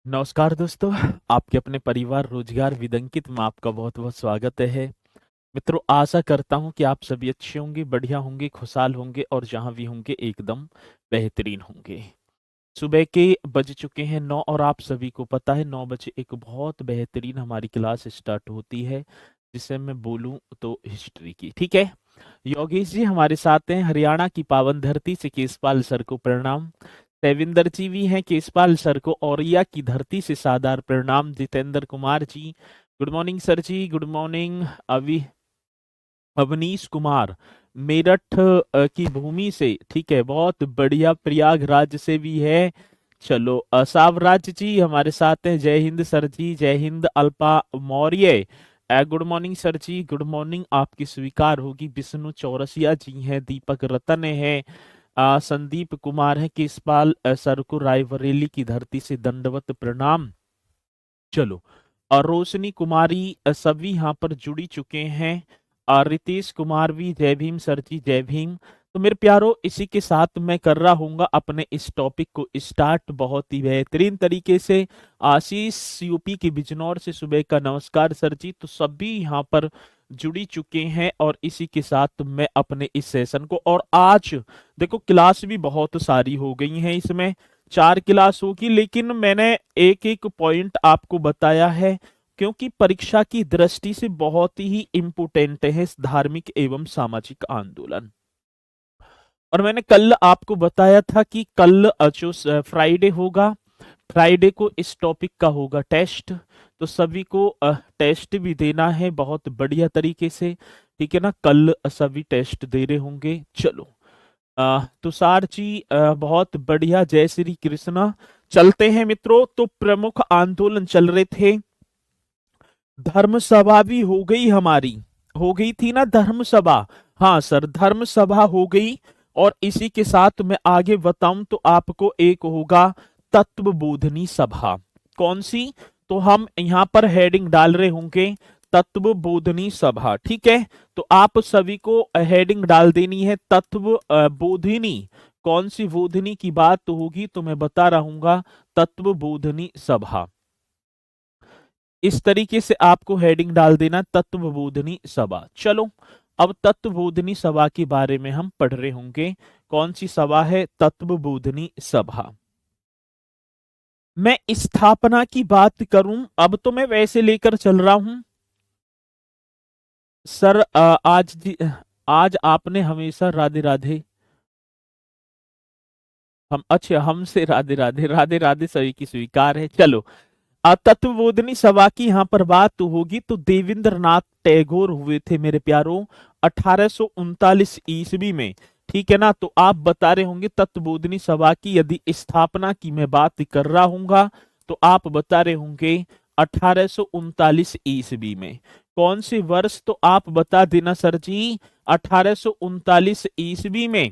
नमस्कार दोस्तों। आपके अपने परिवार रोजगार विदंकित में आपका बहुत बहुत स्वागत है। मित्रों, आशा करता हूं कि आप सभी अच्छे होंगे, बढ़िया होंगे, खुशहाल होंगे और जहां भी होंगे एकदम बेहतरीन होंगे। सुबह के बज चुके हैं 9 और आप सभी को पता है 9 बजे एक बहुत बेहतरीन हमारी क्लास स्टार्ट होती है, जिसे मैं बोलूं तो हिस्ट्री की। ठीक है, योगेश जी हमारे साथ हैं, हरियाणा की पावन धरती से केशपाल सर को प्रणाम। देविंदर जी भी हैं, केशपाल सर को औरिया की धरती से सादर प्रणाम। Jitendra Kumar ji, good morning sir ji, good morning. अभी अवनीश कुमार मेरठ की भूमि से, ठीक है, बहुत बढ़िया, प्रयागराज से भी है। चलो, सावराज जी हमारे साथ हैं, जय हिंद सर जी, जय Hind. Alpa Maurya, good morning sir ji, good morning, आपकी स्वीकार होगी। विष्णु चौरसिया जी हैं, दीपक रतन है, संदीप कुमार है, केशपाल सर को रायबरेली की धरती से दंडवत प्रणाम। चलो, और रोशनी कुमारी सभी यहाँ पर जुड़ी चुके हैं, और रितेश कुमार भी, जय भीम सर जी, जय भीम। तो मेरे प्यारो, इसी के साथ मैं कर रहा हूँ अपने इस टॉपिक को स्टार्ट बहुत ही बेहतरीन तरीके से। आशीष यूपी के बिजनौर से सुबह का नमस्कार सर जी। तो सभी यहाँ पर जुड़ी चुके हैं और इसी के साथ मैं अपने इस सेशन को, और आज देखो क्लास भी बहुत सारी हो गई हैं, इसमें 4 क्लास होगी, लेकिन मैंने एक एक पॉइंट आपको बताया है क्योंकि परीक्षा की दृष्टि से बहुत ही इम्पोर्टेंट है धार्मिक एवं सामाजिक आंदोलन। और मैंने कल आपको बताया था कि कल जो फ्राइडे होगा, फ्राइडे को इस टॉपिक का होगा टेस्ट। तो सभी को टेस्ट भी देना है बहुत बढ़िया तरीके से, ठीक है ना। कल सभी टेस्ट दे रहे होंगे। चलो, तुषार जी बहुत बढ़िया, जय श्री कृष्णा। चलते हैं मित्रों। तो प्रमुख आंदोलन चल रहे थे, धर्म सभा भी हो गई हमारी, हो गई थी ना धर्म सभा। हाँ सर, धर्म सभा हो गई। और इसी के साथ मैं आगे बताऊं तो आपको एक होगा तत्व बोधनी सभा। कौन सी? तो हम यहाँ पर हेडिंग डाल रहे होंगे तत्व बोधनी सभा, ठीक है। तो आप सभी को हेडिंग डाल देनी है तत्व बोधिनी। कौन सी बोधनी की बात होगी तो मैं बता रहूंगा तत्व बोधनी सभा। इस तरीके से आपको हेडिंग डाल देना तत्वबोधनी सभा। चलो, अब तत्वबोधनी सभा के बारे में हम पढ़ रहे होंगे। कौन सी सभा है? तत्वबोधनी सभा। मैं स्थापना की बात करूं, अब तो मैं वैसे लेकर चल रहा हूं सर। आज आपने हमेशा राधे राधे, हम अच्छा हमसे राधे राधे, राधे राधे सभी की स्वीकार है। चलो, तत्वबोधनी सभा की यहाँ पर बात तो होगी तो देवेंद्र नाथ टैगोर हुए थे मेरे प्यारों 1839 ईस्वी में, ठीक है ना। तो आप बता रहे होंगे तत्वबोधनी सभा की यदि स्थापना की मैं बात कर रहा हूँ तो आप बता रहे होंगे 1839 ईस्वी में। कौन से वर्ष? तो आप बता देना सर जी। 1839 ईस्वी में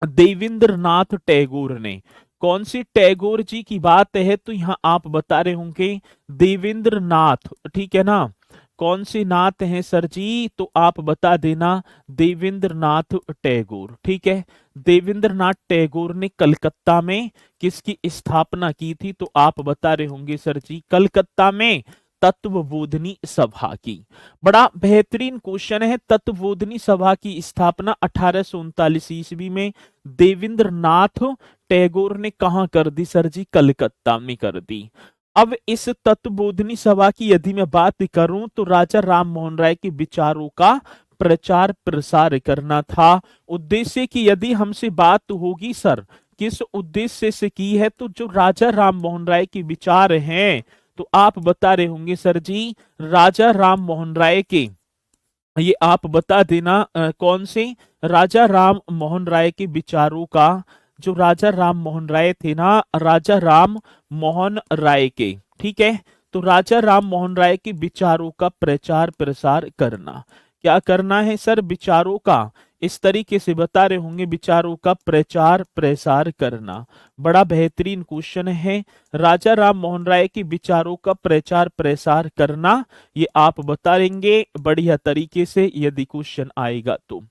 देवेंद्र नाथ टैगोर ने, कौन सी टैगोर जी की बात है तो यहां आप बता रहे होंगे देवेंद्र नाथ, ठीक है ना। कौन से नाथ हैं सर जी? तो आप बता देना देवेंद्र नाथ टैगोर, ठीक है। देवेंद्र नाथ टैगोर ने कलकत्ता में किसकी स्थापना की थी? तो आप बता रहे होंगे सर जी कलकत्ता में तत्वबोधनी सभा की। बड़ा बेहतरीन क्वेश्चन है। तत्वबोधनी सभा की स्थापना 1839 ईस्वी में देवेंद्र नाथ टैगोर ने कहा कर दी सर जी? कलकत्ता में कर दी। अब इस तत्वबोधनी सभा की यदि मैं बात करूं तो राजा राम मोहन राय के विचारों का प्रचार प्रसार करना था। उद्देश्य की यदि हमसे बात होगी सर, किस उद्देश्य से की है? तो जो राजा राम मोहन राय के विचार हैं, तो आप बता रहे होंगे सर जी राजा राम मोहन राय के, ये आप बता देना कौन से? राजा राम मोहन राय के विचारों का, जो राजा राम मोहन राय थे ना, राजा राम मोहन राय के, ठीक है। तो राजा राम मोहन राय के विचारों का प्रचार प्रसार करना। क्या करना है सर? विचारों का, इस तरीके से बता रहे होंगे विचारों का प्रचार प्रसार करना। बड़ा बेहतरीन क्वेश्चन है। राजा राम मोहन राय के विचारों का प्रचार प्रसार करना, ये आप बताएंगे बढ़िया तरीके से यदि क्वेश्चन आएगा तो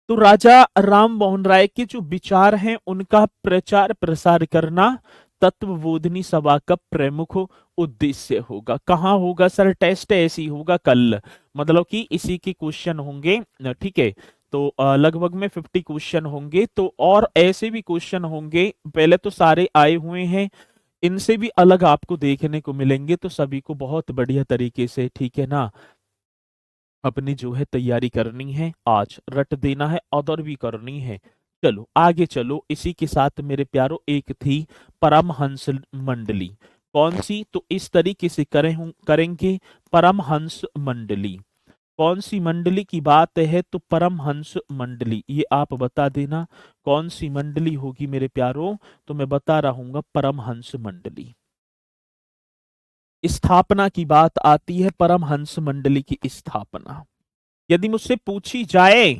राजा राम मोहन राय के जो विचार हैं उनका प्रचार प्रसार करना, तत्वबोधिनी सभा का प्रमुख उद्देश्य होगा? कहाँ होगा सर टेस्ट? ऐसी होगा कल, मतलब कि इसी के क्वेश्चन होंगे। ठीक है, तो लगभग में 50 क्वेश्चन होंगे, तो और ऐसे भी क्वेश्चन होंगे। पहले तो सारे आए हुए हैं, इनसे भी अलग आपको देखने को मिलेंगे, तो सभी को बहुत बढ़िया तरीके से, ठीक है ना, अपनी जो है तैयारी करनी है, आज रट देना है, और भी करनी है। चलो आगे चलो, इसी के साथ मेरे प्यारो एक थी परमहंस मंडली। कौन सी? तो इस तरीके से करेंगे परमहंस मंडली। कौन सी मंडली की बात है? तो परमहंस मंडली, ये आप बता देना कौन सी मंडली होगी मेरे प्यारो। तो मैं बता रहूंगा परमहंस मंडली। स्थापना की बात आती है, परमहंस मंडली की स्थापना यदि मुझसे पूछी जाए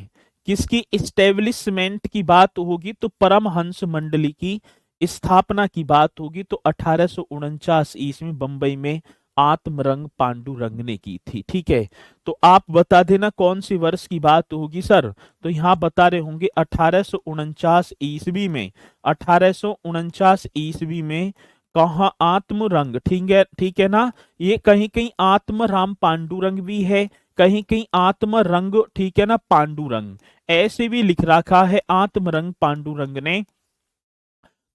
किसकी इस्टेब्लिशमेंट की बात होगी, तो परमहंस मंडली की स्थापना की बात होगी। तो 1849 ईस्वी बंबई में आत्मरंग पांडुरंग ने की थी। ठीक है, तो आप बता देना कौन सी वर्ष की बात होगी सर। तो यहाँ बता रहे होंगे 1849 ईस्वी में। 1849 ईस्वी में कहाँ आत्मरंग, ठीक है ना। ये कहीं कहीं आत्मराम पांडुरंग भी है, कहीं कहीं आत्मरंग, ठीक है ना, पांडुरंग ऐसे भी लिख रखा है आत्मरंग पांडुरंग ने।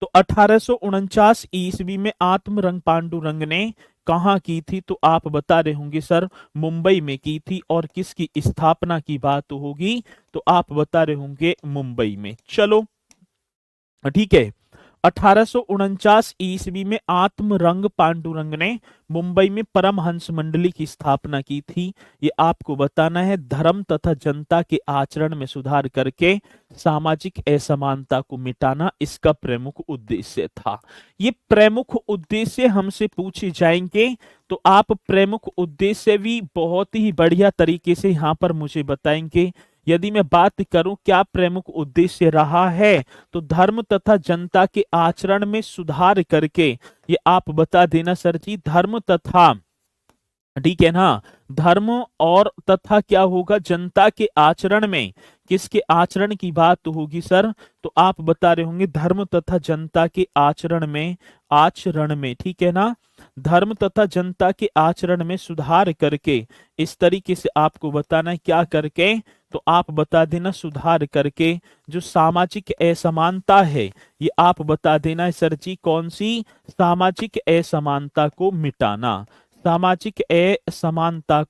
तो 1849 ईस्वी में आत्मरंग पांडुरंग ने कहाँ की थी? तो आप बता रहे होंगे सर मुंबई में की थी। और किसकी स्थापना की बात होगी? तो आप बता रहे होंगे मुंबई में। चलो ठीक है, 1849 ईस्वी में आत्मरंग पांडुरंग ने मुंबई में परमहंस मंडली की स्थापना की थी। ये आपको बताना है, धर्म तथा जनता के आचरण में सुधार करके सामाजिक असमानता को मिटाना इसका प्रमुख उद्देश्य था। ये प्रमुख उद्देश्य हमसे पूछे जाएंगे, तो आप प्रमुख उद्देश्य भी बहुत ही बढ़िया तरीके से यहाँ पर मुझे बताएंगे। यदि मैं बात करूं क्या प्रमुख उद्देश्य रहा है, तो धर्म तथा जनता के आचरण में सुधार करके, ये आप बता देना सर जी, धर्म तथा, ठीक है ना, धर्म और तथा क्या होगा, जनता के आचरण में, किसके आचरण की बात होगी सर? तो आप बता रहे होंगे धर्म तथा जनता के आचरण में, ठीक है ना, धर्म तथा जनता के आचरण में सुधार करके, इस तरीके से आपको बताना है क्या करके। तो आप बता देना सुधार करके जो सामाजिक असमानता है, ये आप बता देना है सर जी कौन सी? सामाजिक असमानता को मिटाना, सामाजिक असमानता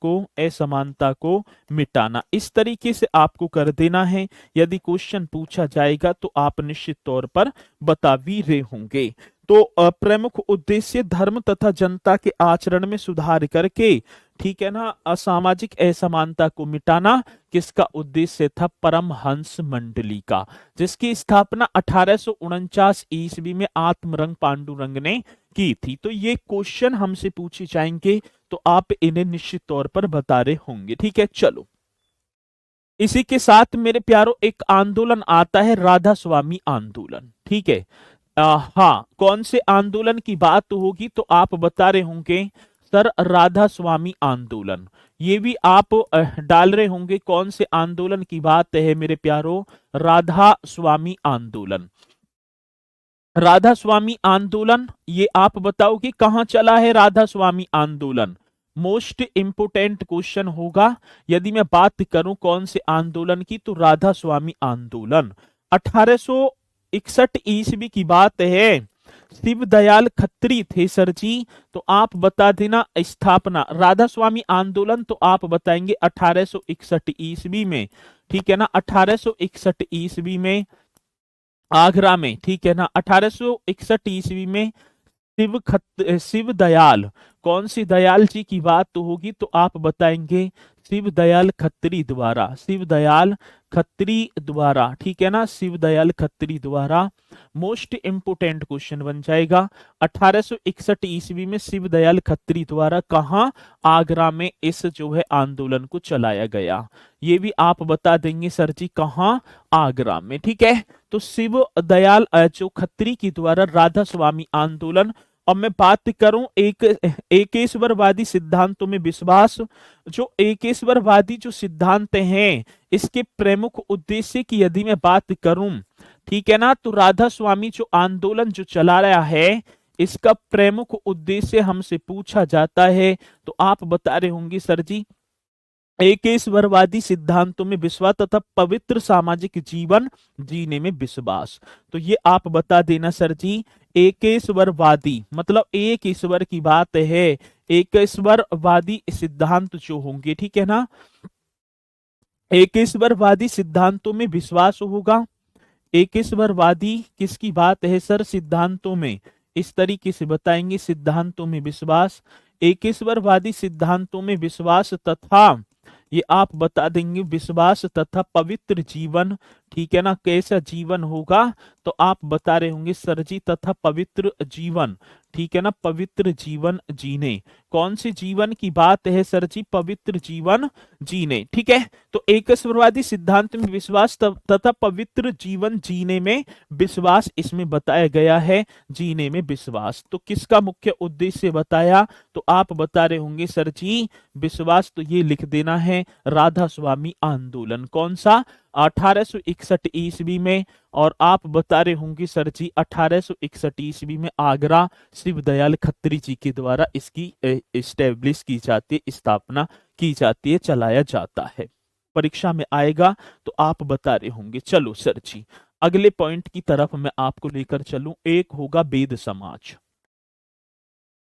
को मिटाना, इस तरीके से आपको कर देना है। यदि क्वेश्चन पूछा जाएगा तो आप निश्चित तौर पर बता भी रहे होंगे। तो प्रमुख उद्देश्य धर्म तथा जनता के आचरण में सुधार करके, ठीक है ना, असामाजिक असमानता को मिटाना किसका उद्देश्य था? परमहंस मंडली का, जिसकी स्थापना 1849 ईस्वी में आत्मरंग पांडुरंग ने की थी। तो ये क्वेश्चन हमसे पूछे जाएंगे, तो आप इन्हें निश्चित तौर पर बता रहे होंगे। ठीक है, चलो इसी के साथ मेरे प्यारो एक आंदोलन आता है, राधा स्वामी आंदोलन। ठीक है, हाँ, कौन से आंदोलन की बात होगी? तो आप बता रहे होंगे सर राधा स्वामी आंदोलन। ये भी आप डाल रहे होंगे कौन से आंदोलन की बात है मेरे प्यारो? राधा स्वामी आंदोलन। राधा स्वामी आंदोलन, ये आप बताओ कि कहां चला है राधा स्वामी आंदोलन? मोस्ट इंपोर्टेंट क्वेश्चन होगा। यदि मैं बात करूं कौन से आंदोलन की, तो राधा स्वामी आंदोलन 1861 ईस्वी की बात है। शिव दयाल खत्री थे सर जी। तो आप बता देना स्थापना राधा स्वामी आंदोलन, तो आप बताएंगे 1861 ईस्वी में। ठीक है ना, 1861 ईस्वी में आगरा में, ठीक है ना, 1861 ईस्वी में शिव दयाल, कौन सी दयाल जी की बात तो होगी? तो आप बताएंगे शिव दयाल खत्री द्वारा, शिव दयाल खत्री द्वारा, ठीक है ना, शिव दयाल खत्री द्वारा। मोस्ट इंपोर्टेंट क्वेश्चन बन जाएगा, 1861 ईस्वी में शिव दयाल खत्री द्वारा कहां? आगरा में इस जो है आंदोलन को चलाया गया। ये भी आप बता देंगे सर जी कहां? आगरा में। ठीक है, तो शिव दयाल जो खत्री की द्वारा राधा स्वामी आंदोलन। अब मैं बात करूं एकेश्वरवादी सिद्धांतों में विश्वास, जो एकेश्वरवादी जो सिद्धांत हैं, इसके प्रमुख उद्देश्य की यदि मैं बात करूं, ठीक है ना, तो राधा स्वामी जो आंदोलन जो चला रहा है, इसका प्रमुख उद्देश्य हमसे पूछा जाता है तो आप बता रहे होंगे सर जी एकेश्वरवादी सिद्धांतों में विश्वास तथा पवित्र सामाजिक जीवन जीने में विश्वास। तो ये आप बता देना सर जी, एकेश्वरवादी मतलब एक ईश्वर की बात है, एकेश्वरवादी सिद्धांत जो होंगे, ठीक है ना, एकेश्वरवादी सिद्धांतों में विश्वास होगा। एकेश्वरवादी किसकी बात है सर, सिद्धांतों में, इस तरीके से बताएंगे, सिद्धांतों में विश्वास, एकेश्वरवादी सिद्धांतों में विश्वास तथा ये आप बता देंगे विश्वास तथा पवित्र जीवन, ठीक है ना, कैसा जीवन होगा तो आप बता रहे होंगे सर जी तथा पवित्र जीवन, ठीक है ना, पवित्र जीवन जीने। कौन से जीवन की बात है सर जी, पवित्र जीवन जीने, ठीक है। तो एकेश्वरवादी सिद्धांत में विश्वास तथा पवित्र जीवन जीने में विश्वास इसमें बताया गया है, जीने में विश्वास। तो किसका मुख्य उद्देश्य बताया तो आप बता रहे होंगे सर जी विश्वास, तो ये लिख देना है राधा स्वामी आंदोलन, कौन सा, 1861 ईस्वी में। और आप बता रहे होंगे सर जी 1861 ईस्वी में आगरा शिवदयाल खत्री जी के द्वारा इसकी एस्टेब्लिश की जाती है, स्थापना की जाती है, चलाया जाता है। परीक्षा में आएगा तो आप बता रहे होंगे। चलो सर जी अगले पॉइंट की तरफ मैं आपको लेकर चलूं, एक होगा वेद समाज।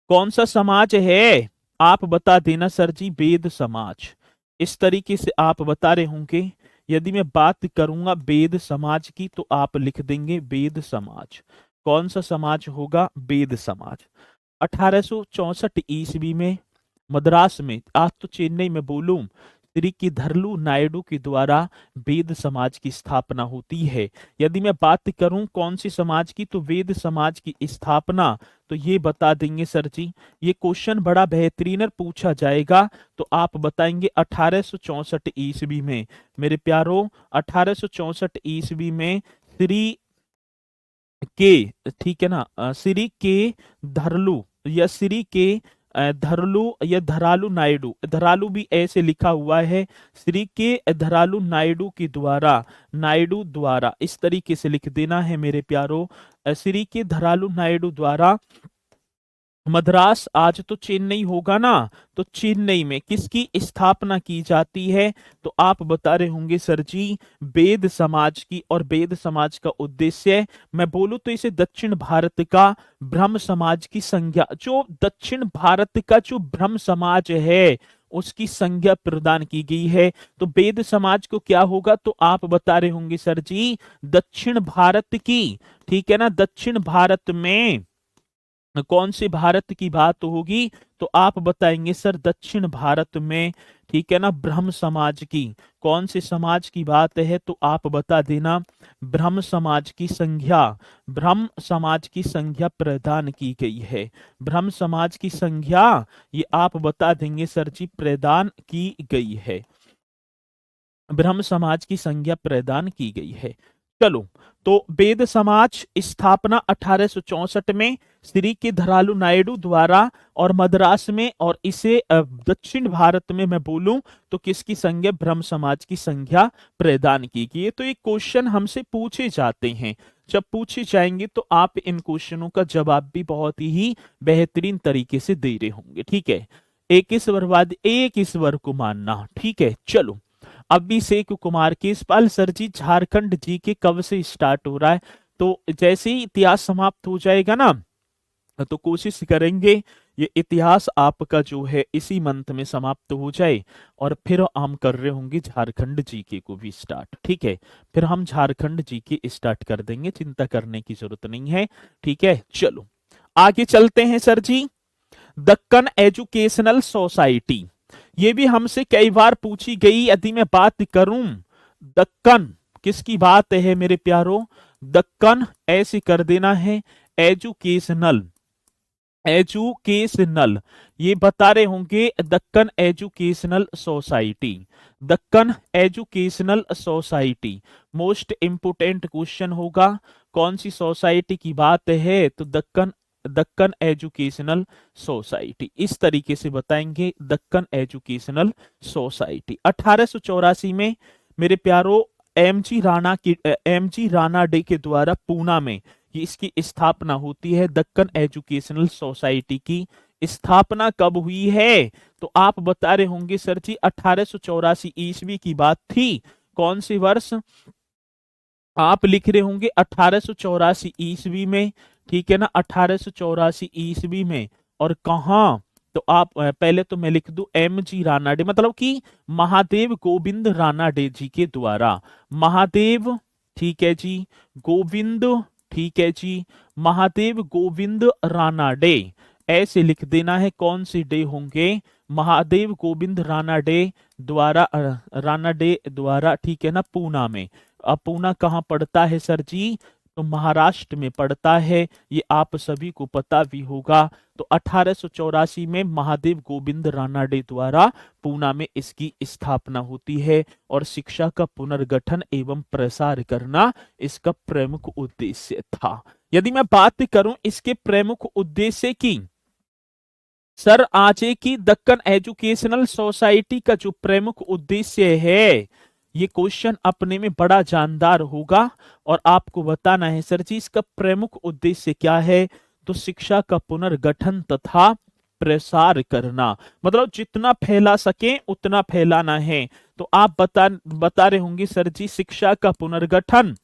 कौन सा समाज है आप बता देना सर जी, वेद समाज। इस तरीके से आप बता रहे होंगे। यदि मैं बात करूंगा वेद समाज की तो आप लिख देंगे वेद समाज। कौन सा समाज होगा, वेद समाज। 1864 ईस्वी में मद्रास में, आज तो चेन्नई में बोलूं, श्री किधरलू नायडू के द्वारा वेद समाज की स्थापना होती है। यदि मैं बात करूं कौन सी समाज की तो वेद समाज की स्थापना, तो ये बता देंगे सर जी, ये क्वेश्चन बड़ा बेहतरीन पूछा जाएगा तो आप बताएंगे 1864 ईस्वी में। मेरे प्यारों 1864 ईस्वी में श्री के, ठीक है ना, श्री के धरलू या श्री के धरलू या धरालू नायडू, धरालू भी ऐसे लिखा हुआ है, श्री के धरालू नायडू के द्वारा, नायडू द्वारा, इस तरीके से लिख देना है मेरे प्यारों, श्री के धरालू नायडू द्वारा मद्रास, आज तो चेन्नई होगा ना, तो चेन्नई में किसकी स्थापना की जाती है तो आप बता रहे होंगे सर जी वेद समाज की। और वेद समाज का उद्देश्य मैं बोलूं तो इसे दक्षिण भारत का ब्रह्म समाज की संज्ञा, जो दक्षिण भारत का जो ब्रह्म समाज है उसकी संज्ञा प्रदान की गई है। तो वेद समाज को क्या होगा तो आप बता रहे होंगे सर जी दक्षिण भारत की, ठीक है ना, दक्षिण भारत में कौन से भारत की बात होगी तो आप बताएंगे सर दक्षिण भारत में, ठीक है ना, ब्रह्म समाज की। कौन से समाज की बात है तो आप बता देना ब्रह्म समाज की संज्ञा, ब्रह्म समाज की संज्ञा प्रदान की गई है। ब्रह्म समाज की संज्ञा ये आप बता देंगे सर जी प्रदान की गई है, ब्रह्म समाज की संज्ञा प्रदान की गई है। चलो तो वेद समाज स्थापना 1864 में श्री के धरालू नायडू द्वारा और मद्रास में, और इसे दक्षिण भारत में मैं बोलूं तो किसकी संज्ञा, ब्रह्म समाज की संज्ञा प्रदान की गई है। तो ये क्वेश्चन हमसे पूछे जाते हैं, जब पूछे जाएंगे तो आप इन क्वेश्चनों का जवाब भी बहुत ही बेहतरीन तरीके से दे रहे होंगे, ठीक है। एक ईश्वरवाद, एक ईश्वर को मानना, ठीक है। चलो अभिषेक कुमार केसपाल सर जी झारखंड जी के कब से स्टार्ट हो रहा है, तो जैसे ही इतिहास समाप्त हो जाएगा ना तो कोशिश करेंगे ये इतिहास आपका जो है इसी मंथ में समाप्त हो जाए, और फिर हम कर रहे होंगे झारखंड जीके को भी स्टार्ट, ठीक है। फिर हम झारखंड जीके स्टार्ट कर देंगे, चिंता करने की जरूरत नहीं है, ठीक है। चलो आगे चलते हैं सर जी। दक्कन एजुकेशनल सोसाइटी, ये भी हमसे कई बार पूछी गई। यदि मैं बात करूं दक्कन किसकी बात है मेरे प्यारों, दक्कन ऐसे कर देना है एजुकेशनल, एजुकेशनल, ये बता रहे होंगे Deccan educational society, Deccan educational society. Most important question होगा, कौन सी सोसाइटी की बात है तो दक्कन, दक्कन एजुकेशनल सोसाइटी, इस तरीके से बताएंगे दक्कन एजुकेशनल सोसाइटी। 1884 में मेरे प्यारों एमजी राणा डे के द्वारा पूना में कि इसकी स्थापना होती है। दक्कन एजुकेशनल सोसाइटी की स्थापना कब हुई है? तो आप बता रहे होंगे सर जी 1884 ईस्वी की बात थी। कौन सी वर्ष? आप लिख रहे होंगे 1884 ईस्वी में, ठीक है ना, 1884 ईस्वी में। और कहाँ? तो आप पहले तो मैं लिख दूं M.G. रानाडे, मतलब कि महादेव गोविंद रानाडे जी के द्वारा। महादेव, ठीक है जी, गोविंद, ठीक है जी, महादेव गोविंद रानाडे, ऐसे लिख देना है। कौन से डे होंगे? महादेव गोविंद रानाडे द्वारा, रानाडे द्वारा, ठीक है ना, पूना में। अब पूना कहाँ पड़ता है सर जी? तो महाराष्ट्र में पड़ता है, ये आप सभी को पता भी होगा। तो 1884 में महादेव गोविंद रानाडे द्वारा पूना में इसकी स्थापना होती है और शिक्षा का पुनर्गठन एवं प्रसार करना इसका प्रमुख उद्देश्य था। यदि मैं बात करूं इसके प्रमुख उद्देश्य की, सर आजे की दक्कन एजुकेशनल सोसाइटी का जो प्रमुख उद्देश्य है, ये क्वेश्चन अपने में बड़ा जानदार होगा और आपको बताना है सर जी इसका प्रमुख उद्देश्य क्या है। तो शिक्षा का पुनर्गठन तथा प्रसार करना, मतलब जितना फैला सके उतना फैलाना है। तो आप बता रहे होंगे सर जी शिक्षा का पुनर्गठन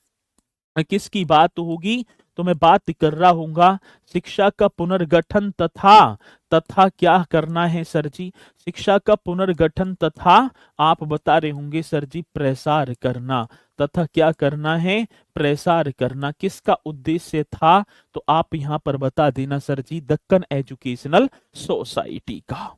किसकी बात होगी? तो मैं बात कर रहा हूंगा शिक्षा का पुनर्गठन तथा, तथा क्या करना है सर जी? शिक्षा का पुनर्गठन तथा आप बता रहे होंगे सर जी प्रसार करना, तथा क्या करना है? प्रसार करना। किसका उद्देश्य था? तो आप यहां पर बता देना सर जी दक्कन एजुकेशनल सोसाइटी का।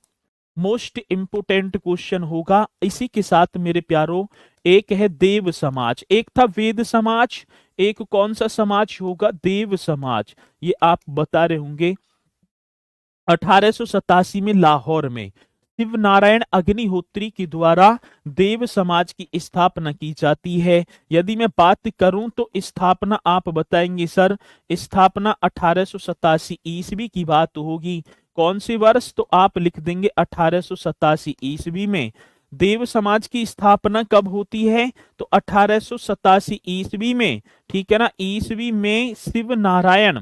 मोस्ट इंपोर्टेंट क्वेश्चन होगा। इसी के साथ मेरे प्यारो एक है देव समाज, एक था वेद समाज, एक कौन सा समाज होगा? देव समाज। ये आप बता रहे होंगे 1887 में लाहौर में शिव नारायण अग्निहोत्री के द्वारा देव समाज की स्थापना की जाती है। यदि मैं बात करूं तो स्थापना आप बताएंगे सर, स्थापना 1887 ईस्वी की बात होगी। कौन सी वर्ष? तो आप लिख देंगे 1887 ईस्वी में। देव समाज की स्थापना कब होती है? तो 1887 ईस्वी में, ठीक है ना, ईस्वी में शिव नारायण,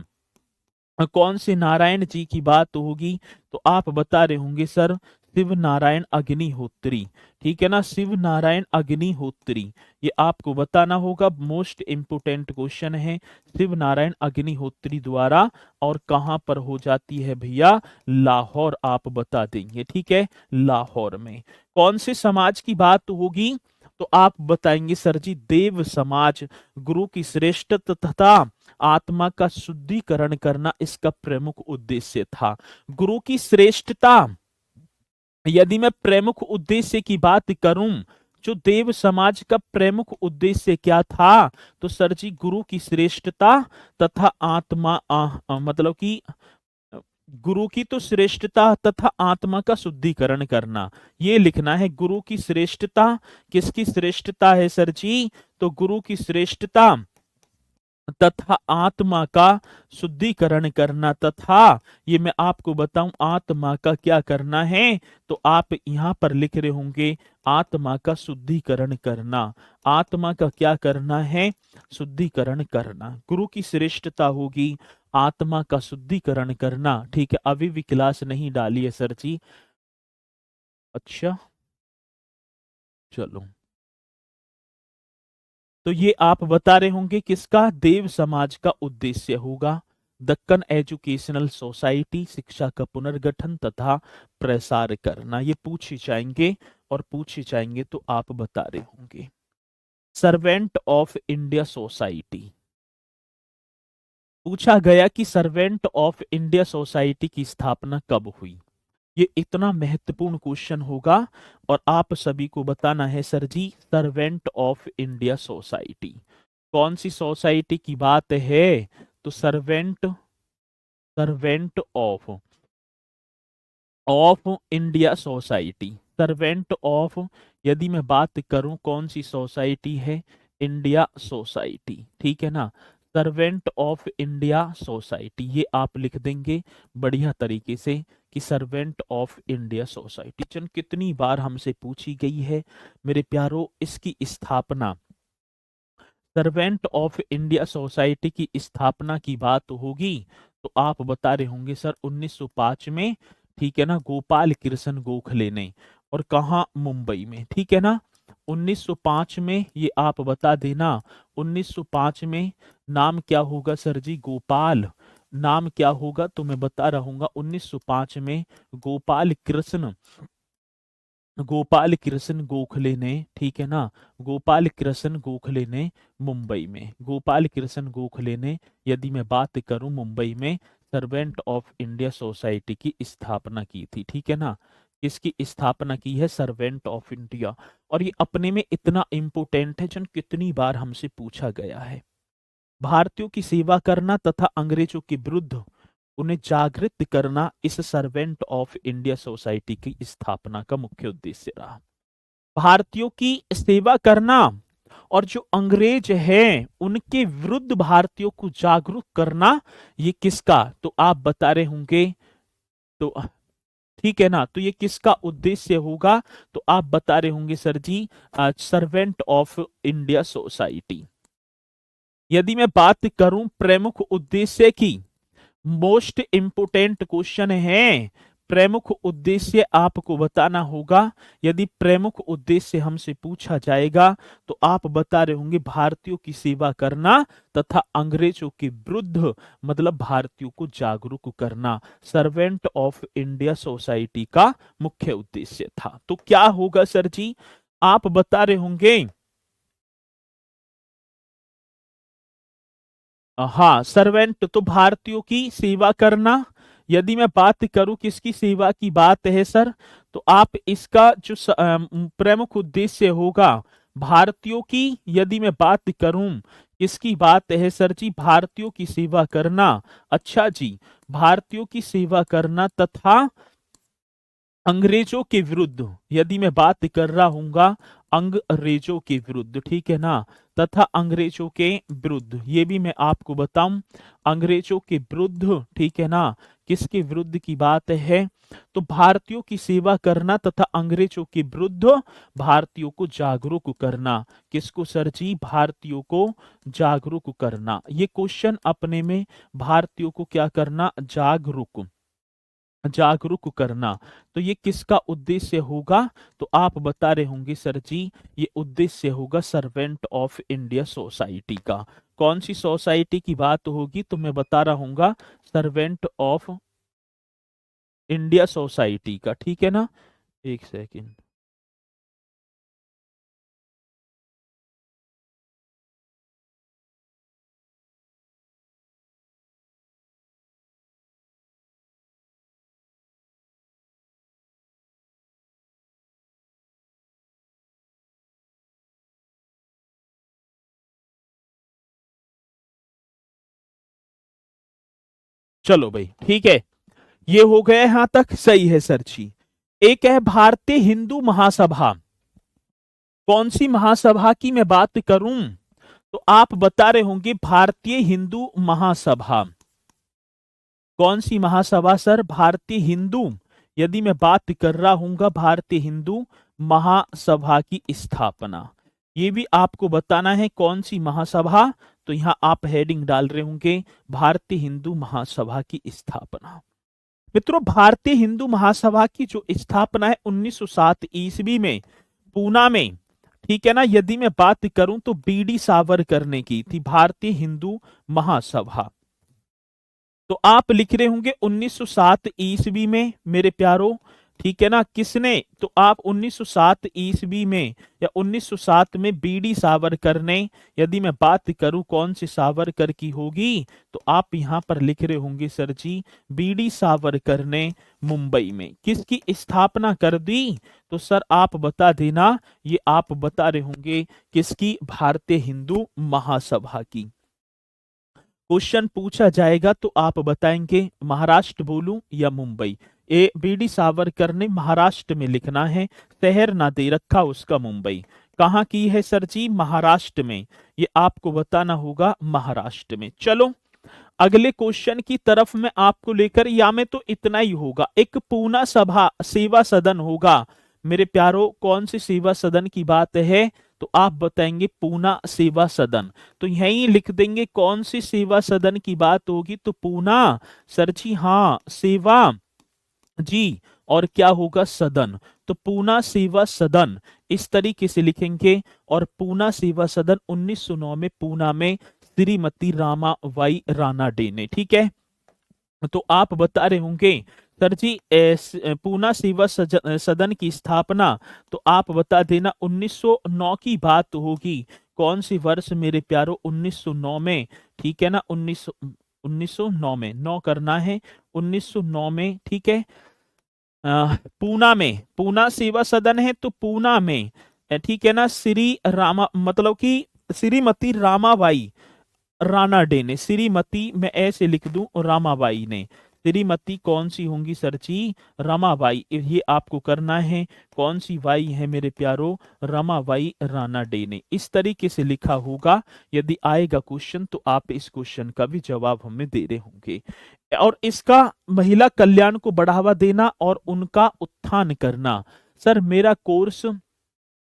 कौन से नारायण जी की बात होगी? तो आप बता रहे होंगे सर शिव नारायण अग्निहोत्री, ठीक है ना, शिव नारायण अग्निहोत्री। ये आपको बताना होगा, मोस्ट इंपोर्टेंट क्वेश्चन है। शिव नारायण अग्निहोत्री द्वारा, और कहां पर हो जाती है भैया? लाहौर आप बता देंगे, ठीक है, लाहौर में। कौन से समाज की बात होगी? तो आप बताएंगे सर जी देव समाज। गुरु की श्रेष्ठ तथा आत्मा का शुद्धिकरण करना इसका प्रमुख उद्देश्य था। गुरु की श्रेष्ठता, यदि मैं प्रमुख उद्देश्य की बात करूं, जो देव समाज का प्रमुख उद्देश्य क्या था? तो सर जी गुरु की श्रेष्ठता तथा आत्मा मतलब कि गुरु की तो श्रेष्ठता तथा आत्मा का शुद्धिकरण करना, ये लिखना है। गुरु की श्रेष्ठता, किसकी श्रेष्ठता है सर जी? तो गुरु की श्रेष्ठता तथा आत्मा का शुद्धिकरण करना, तथा ये मैं आपको बताऊं आत्मा का क्या करना है? तो आप यहां पर लिख रहे होंगे आत्मा का शुद्धिकरण करना। आत्मा का क्या करना है? शुद्धिकरण करना। गुरु की श्रेष्ठता होगी आत्मा का शुद्धिकरण करना, ठीक है। अभी भी क्लास नहीं डाली है सर जी? अच्छा, चलो। तो ये आप बता रहे होंगे किसका? देव समाज का उद्देश्य होगा दक्कन एजुकेशनल सोसाइटी, शिक्षा का पुनर्गठन तथा प्रसार करना। ये पूछे जाएंगे और पूछे जाएंगे तो आप बता रहे होंगे। सर्वेंट ऑफ इंडिया सोसाइटी, पूछा गया कि सर्वेंट ऑफ इंडिया सोसाइटी की स्थापना कब हुई? ये इतना महत्वपूर्ण क्वेश्चन होगा और आप सभी को बताना है sir ji servant of India Society कौन सी सोसाइटी की बात है? तो servant, servant of India Society, servant of, यदि मैं बात करूं कौन सी सोसाइटी है? इंडिया सोसाइटी, ठीक है ना, सर्वेंट ऑफ इंडिया सोसाइटी। ये आप लिख देंगे बढ़िया तरीके से कि सर्वेंट ऑफ इंडिया सोसाइटी। चन कितनी बार हमसे पूछी गई है मेरे प्यारो। इसकी स्थापना सर्वेंट ऑफ इंडिया सोसाइटी की स्थापना की बात होगी तो आप बता रहे होंगे सर 1905 में, ठीक है ना, गोपाल कृष्ण गोखले ने। और कहाँ? मुंबई में, ठीक है ना। 1905 में, ये आप बता देना। 1905 में नाम क्या होगा सर जी? गोपाल। नाम क्या होगा तो मैं बता रहूंगा 1905 में गोपाल कृष्ण गोखले ने, ठीक है ना, गोपाल कृष्ण गोखले ने मुंबई में, गोपाल कृष्ण गोखले ने, यदि मैं बात करूं, मुंबई में सर्वेंट ऑफ इंडिया सोसाइटी की स्थापना की थी, ठीक है ना। किसकी स्थापना की है? Servant of India. और ये अपने में इतना इंपोर्टेंट है जन कितनी बार हमसे पूछा गया है। भारतीयों की सेवा करना तथा अंग्रेजों के विरुद्ध उन्हें जागृत करना इस सर्वेंट ऑफ इंडिया सोसाइटी की स्थापना का मुख्य उद्देश्य रहा। भारतीयों की सेवा करना और जो अंग्रेज हैं उनके विरुद्ध भारतीयों को जागरूक करना, ये किसका? तो आप बता रहे होंगे, तो ठीक है ना, तो ये किसका उद्देश्य होगा? तो आप बता रहे होंगे sir ji, servant of India Society. यदि मैं बात करूं प्रमुख उद्देश्य की, मोस्ट इंपोर्टेंट क्वेश्चन है, प्रमुख उद्देश्य आपको बताना होगा। यदि प्रमुख उद्देश्य हमसे पूछा जाएगा तो आप बता रहे होंगे भारतीयों की सेवा करना तथा अंग्रेजों के विरुद्ध, मतलब भारतीयों को जागरूक करना, सर्वेंट ऑफ इंडिया सोसाइटी का मुख्य उद्देश्य था। तो क्या होगा सर जी? आप बता रहे होंगे, हाँ, सर्वेंट तो भारतीयों की सेवा करना। यदि मैं बात करूं किसकी सेवा की बात है सर, तो आप इसका जो प्रमुख उद्देश्य होगा भारतीयों की, यदि मैं बात करूं किसकी बात है सर जी? भारतीयों की सेवा करना। अच्छा जी, भारतीयों की सेवा करना तथा अंग्रेजों के विरुद्ध, यदि मैं बात कर रहा हूंगा अंग्रेजों के विरुद्ध, ठीक है ना, तथा अंग्रेजों के विरुद्ध, ये भी मैं आपको बताऊं, अंग्रेजों के विरुद्ध, ठीक है ना, किसके विरुद्ध की बात है? तो भारतीयों की सेवा करना तथा अंग्रेजों के विरुद्ध भारतीयों को जागरूक करना। किसको सर जी? भारतीयों को जागरूक करना। ये क्वेश्चन अपने में भारतीयों को क्या करना? जागरूक करना। तो ये किसका उद्देश्य होगा? तो आप बता रहे होंगे सर जी, ये उद्देश्य होगा सर्वेंट ऑफ इंडिया सोसाइटी का। कौन सी सोसाइटी की बात होगी? तो मैं बता रहा हूंगा सर्वेंट ऑफ इंडिया सोसाइटी का, ठीक है ना। एक सेकंड, चलो भाई, ठीक है, ये हो गया यहां तक, सही है सर जी। एक है भारतीय हिंदू महासभा। कौन सी महासभा की मैं बात करूं? तो आप बता रहे होंगे भारतीय हिंदू महासभा। कौन सी महासभा सर? भारतीय हिंदू। यदि मैं बात कर रहा हूंगा भारतीय हिंदू महासभा की स्थापना, ये भी आपको बताना है कौन सी महासभा। तो यहां आप हेडिंग डाल रहे होंगे भारतीय हिंदू महासभा की स्थापना। मित्रों, भारतीय हिंदू महासभा की जो स्थापना है 1907 ईस्वी में पूना में, ठीक है ना, यदि मैं बात करूं तो बीडी सावरकर ने की थी भारतीय हिंदू महासभा। तो आप लिख रहे होंगे 1907 ईस्वी में मेरे प्यारो, ठीक है ना, किसने? तो आप 1907 ईस्वी में या 1907 में बीडी सावरकर ने, यदि मैं बात करूं कौन से सावरकर की होगी, तो आप यहां पर लिख रहे होंगे सर जी, बीडी सावरकर ने मुंबई में किसकी स्थापना कर दी? तो सर आप बता देना, ये आप बता रहे होंगे किसकी? भारतीय हिंदू महासभा की। क्वेश्चन पूछा जाएगा तो आप बताएंगे महाराष्ट्र बोलूं या मुंबई। ए बीडी सावरकर ने महाराष्ट्र में लिखना है, शहर ना दे रखा उसका मुंबई। कहाँ की है सर जी? महाराष्ट्र में। ये आपको बताना होगा महाराष्ट्र में। चलो अगले क्वेश्चन की तरफ मैं आपको लेकर, या में तो इतना ही होगा, एक पूना सभा सेवा सदन होगा। मेरे प्यारो, कौन सी सेवा सदन की बात है? तो आप बताएंगे पूना सेवा सदन। तो यहीं लिख देंगे कौन सी सेवा सदन की बात होगी, तो पूना सर जी, हाँ सेवा जी, और क्या होगा सदन, तो पूना सेवा सदन इस तरीके से लिखेंगे। और पूना सेवा सदन 1909 में पूना में श्रीमती रामाबाई रानाडे ने, ठीक है। तो आप बता रहे होंगे सर जी पूना सेवा सदन की स्थापना, तो आप बता देना 1909 की बात होगी। कौन सी वर्ष मेरे प्यारो, 1909 में, ठीक है ना। 1909 में, 9 करना है, 1909 में, ठीक है। पूना में, पूना सेवा सदन है तो पूना में, ठीक है ना। श्री रामा मतलब कि श्रीमती रामाबाई रानाडे ने, श्रीमती मैं ऐसे लिख दूं, रामाबाई ने, श्रीमती कौन सी होंगी सर जी, रमाबाई, ये आपको करना है। कौन सी बाई है मेरे प्यारो, रमाबाई रानाडे ने, इस तरीके से लिखा होगा। यदि आएगा क्वेश्चन तो आप इस क्वेश्चन का भी जवाब हमें दे रहे होंगे। और इसका महिला कल्याण को बढ़ावा देना और उनका उत्थान करना, सर मेरा कोर्स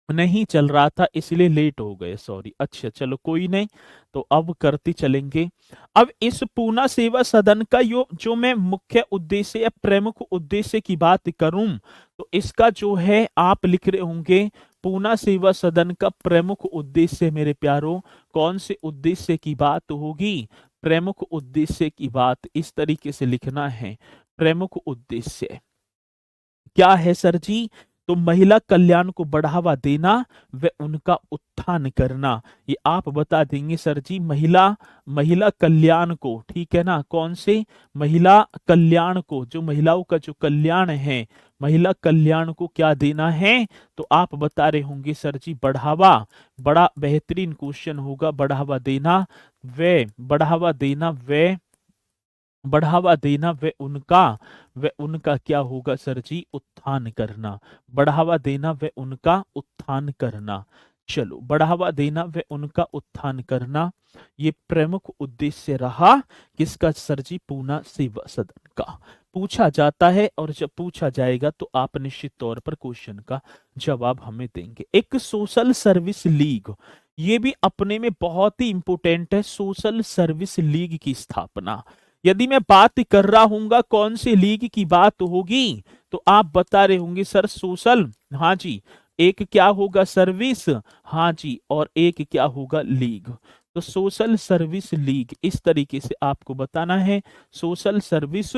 नहीं चल रहा था इसलिए लेट हो गए, सॉरी। अच्छा चलो कोई नहीं, तो अब करते चलेंगे। अब इस पूना सेवा सदन का जो मैं मुख्य उद्देश्य या प्रमुख उद्देश्य की बात करूं, तो इसका जो है आप लिख रहे होंगे पूना सेवा सदन का प्रमुख उद्देश्य मेरे प्यारो, कौन से उद्देश्य की बात होगी, प्रमुख उद्देश्य की बात इस तरीके से लिखना है। प्रमुख उद्देश्य क्या है सर जी, तो महिला कल्याण को बढ़ावा देना व उनका उत्थान करना। ये आप बता देंगे सर जी, महिला महिला कल्याण को, ठीक है ना, कौन से महिला कल्याण को, जो महिलाओं का जो कल्याण है, महिला कल्याण को क्या देना है, तो आप बता रहे होंगे सर जी बढ़ावा। बड़ा बेहतरीन क्वेश्चन होगा, बढ़ावा देना व बढ़ावा देना व बढ़ावा देना व उनका क्या होगा सर जी, उत्थान करना। बढ़ावा देना व उनका उत्थान करना। चलो, बढ़ावा देना व उनका उत्थान करना, ये प्रमुख उद्देश्य रहा किसका सर जी, पूना सेवा सदन का। पूछा जाता है और जब पूछा जाएगा तो आप निश्चित तौर पर क्वेश्चन का जवाब हमें देंगे। एक सोशल सर्विस लीग, ये भी अपने में बहुत ही इंपोर्टेंट है, सोशल सर्विस लीग की स्थापना। यदि मैं बात कर रहा हूंगा कौन से लीग की बात होगी, तो आप बता रहे होंगे सर सोशल, हाँ जी, एक क्या होगा सर्विस, हाँ जी, और एक क्या होगा लीग। तो सोशल सर्विस लीग इस तरीके से आपको बताना है। सोशल सर्विस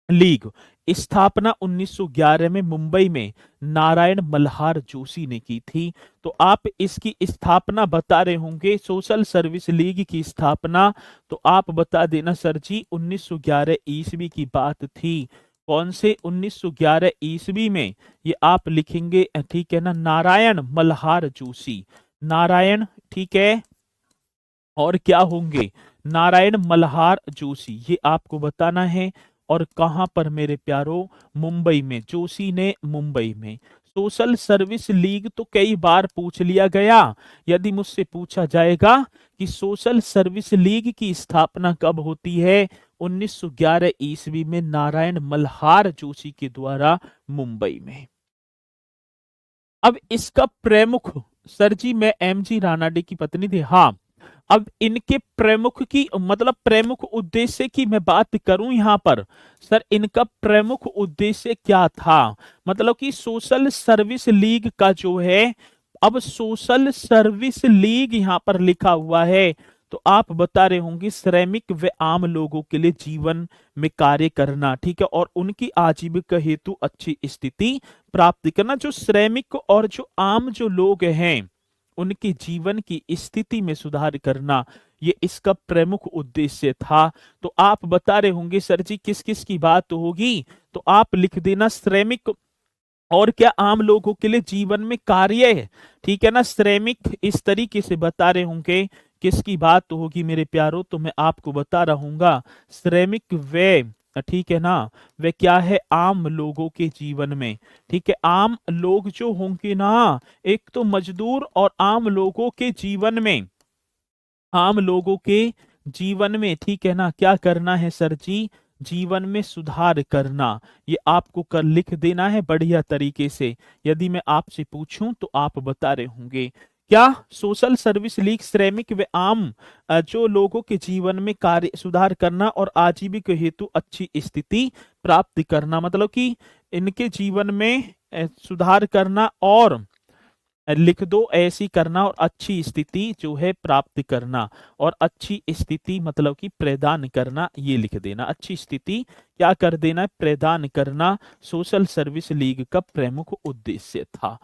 लीग स्थापना 1911 में मुंबई में नारायण मल्हार जोशी ने की थी। तो आप इसकी स्थापना बता रहे होंगे, सोशल सर्विस लीग की स्थापना, तो आप बता देना सर जी 1911 ईस्वी की बात थी। कौन से 1911 ईस्वी में, ये आप लिखेंगे, ठीक है ना, नारायण मल्हार जोशी, नारायण, ठीक है, और क्या होंगे, नारायण मल्हार जोशी, ये आपको बताना है। और कहां पर मेरे प्यारो, मुंबई में, जोशी ने मुंबई में। सोशल सर्विस लीग तो कई बार पूछ लिया गया। यदि मुझसे पूछा जाएगा कि सोशल सर्विस लीग की स्थापना कब होती है, 1911 ईस्वी में नारायण मल्हार जोशी के द्वारा मुंबई में। अब इसका प्रमुख, सर जी मैं एमजी रानाडे की पत्नी थी, हाँ। अब इनके प्रमुख की मतलब प्रमुख उद्देश्य की मैं बात करूं यहां पर, सर इनका प्रमुख उद्देश्य क्या था, मतलब कि सोशल सर्विस लीग का जो है, अब सोशल सर्विस लीग यहां पर लिखा हुआ है, तो आप बता रहे होंगे श्रमिक व आम लोगों के लिए जीवन में कार्य करना, ठीक है, और उनकी आजीविका हेतु अच्छी स्थिति प्राप्त करना। जो श्रमिक और जो आम जो लोग हैं उनके जीवन की स्थिति में सुधार करना, ये इसका प्रमुख उद्देश्य था। तो आप बता रहे होंगे सर जी किस किस की बात होगी, तो आप लिख देना श्रमिक और क्या आम लोगों के लिए जीवन में कार्य है, ठीक है ना, श्रमिक इस तरीके से बता रहे होंगे किसकी बात होगी मेरे प्यारो, तो मैं आपको बता रहूंगा श्रमिक वे, ठीक है ना, वे क्या है, आम लोगों के जीवन में, ठीक है, आम लोग जो होंगे ना, एक तो मजदूर और आम लोगों के जीवन में, आम लोगों के जीवन में, ठीक है ना, क्या करना है सर जी, जीवन में सुधार करना, ये आपको कर लिख देना है बढ़िया तरीके से। यदि मैं आपसे पूछूं तो आप बता रहे होंगे क्या? सोशल सर्विस लीग श्रमिक व आम जो लोगों के जीवन में कार्य सुधार करना और आजीविका हेतु अच्छी स्थिति प्राप्त करना, मतलब कि इनके जीवन में सुधार करना और लिख दो ऐसी करना और अच्छी स्थिति जो है प्राप्त करना, और अच्छी स्थिति मतलब कि प्रदान करना, ये लिख देना। अच्छी स्थिति क्या कर देना है? प्रदान करना सोशल सर्विस लीग का प्रमुख उद्देश्य था।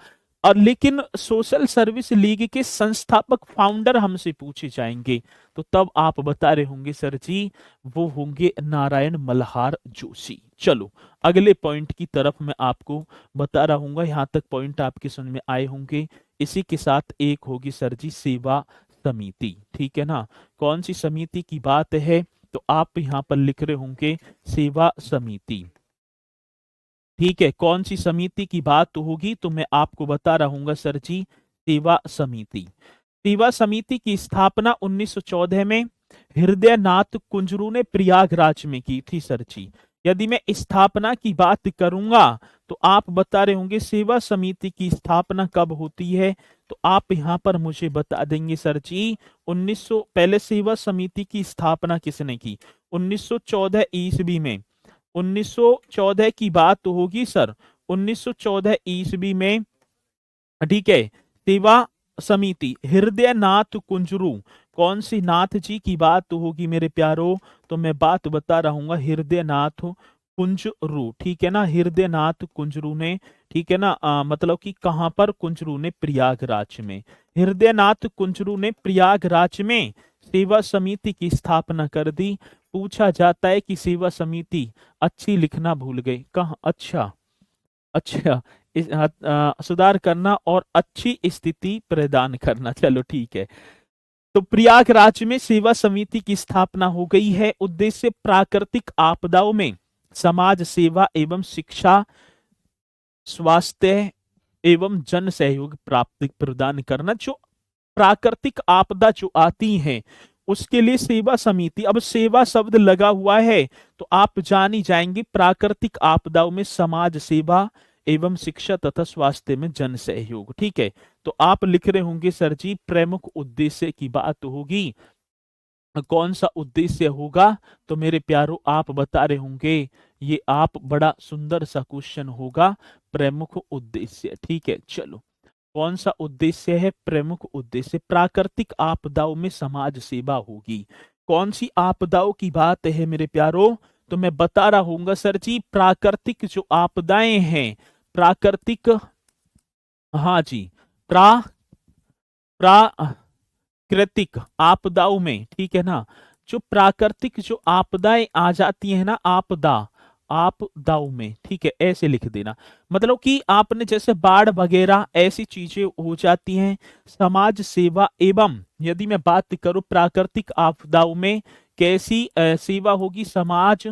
और लेकिन सोशल सर्विस लीग के संस्थापक फाउंडर हमसे पूछे जाएंगे तो तब आप बता रहे होंगे सर जी वो होंगे नारायण मल्हार जोशी। चलो अगले पॉइंट की तरफ मैं आपको बता रहा हूँ, यहाँ तक पॉइंट आपके समझ में आए होंगे। इसी के साथ एक होगी सर जी सेवा समिति, ठीक है ना? कौन सी समिति की बात है? तो आप यहाँ पर लिख रहे होंगे सेवा समिति, ठीक है। कौन सी समिति की बात होगी? तो मैं आपको बता रहा हूँ सर जी सेवा समिति। सेवा समिति की स्थापना 1914 में हृदयनाथ कुंजरू ने प्रयागराज में की थी सर जी। यदि मैं स्थापना की बात करूंगा तो आप बता रहे होंगे सेवा समिति की स्थापना कब होती है? तो आप यहां पर मुझे बता देंगे सर जी 1900। पहले सेवा समिति की स्थापना किसने की? 1914 ईस्वी में। 1914 की बात तो होगी सर, 1914 ईस्वी में, ठीक है। सेवा समिति हृदयनाथ कुंजरू, कौन सी नाथ जी की बात तो होगी मेरे प्यारो? तो मैं बात बता रहा हूँ हृदयनाथ कुंजरू, ठीक है ना? हृदयनाथ कुंजरू ने, ठीक है ना? मतलब कि कहां पर? कुंजरू ने प्रयागराज में। हृदयनाथ कुंजरू ने प्रयागराज में सेवा समिति की स्थापना कर दी। पूछा जाता है कि सेवा समिति अच्छी लिखना भूल गए, कहा? अच्छा अच्छा, सुधार करना और अच्छी स्थिति प्रदान करना, चलो ठीक है। तो प्रयागराज में सेवा समिति की स्थापना हो गई है। उद्देश्य प्राकृतिक आपदाओं में समाज सेवा एवं शिक्षा, स्वास्थ्य एवं जन सहयोग प्राप्त प्रदान करना। जो प्राकृतिक आपदा जो आती हैं उसके लिए सेवा समिति, अब सेवा शब्द लगा हुआ है तो आप जान ही जाएंगे प्राकृतिक आपदाओं में समाज सेवा एवं शिक्षा तथा स्वास्थ्य में जन सहयोग, ठीक है। तो आप लिख रहे होंगे सर जी प्रमुख उद्देश्य की बात होगी। कौन सा उद्देश्य होगा? तो मेरे प्यारो आप बता रहे होंगे ये आप बड़ा सुंदर सा क्वेश्चन होगा, प्रमुख उद्देश्य, ठीक है। चलो कौन सा उद्देश्य है? प्रमुख उद्देश्य प्राकृतिक आपदाओं में समाज सेवा होगी। कौन सी आपदाओं की बात है मेरे प्यारो? तो मैं बता रहा हूँ सर जी प्राकृतिक जो आपदाएं हैं, प्राकृतिक, हाँ जी, प्राकृतिक आपदाओं में, ठीक है ना? जो प्राकृतिक जो आपदाएं आ जाती है ना, आपदाओं में, ठीक है, ऐसे लिख देना। मतलब कि आपने जैसे बाढ़ वगैरह ऐसी चीजें हो जाती हैं। समाज सेवा एवं, यदि मैं बात करूं प्राकृतिक आपदाओं में कैसी सेवा होगी? समाज,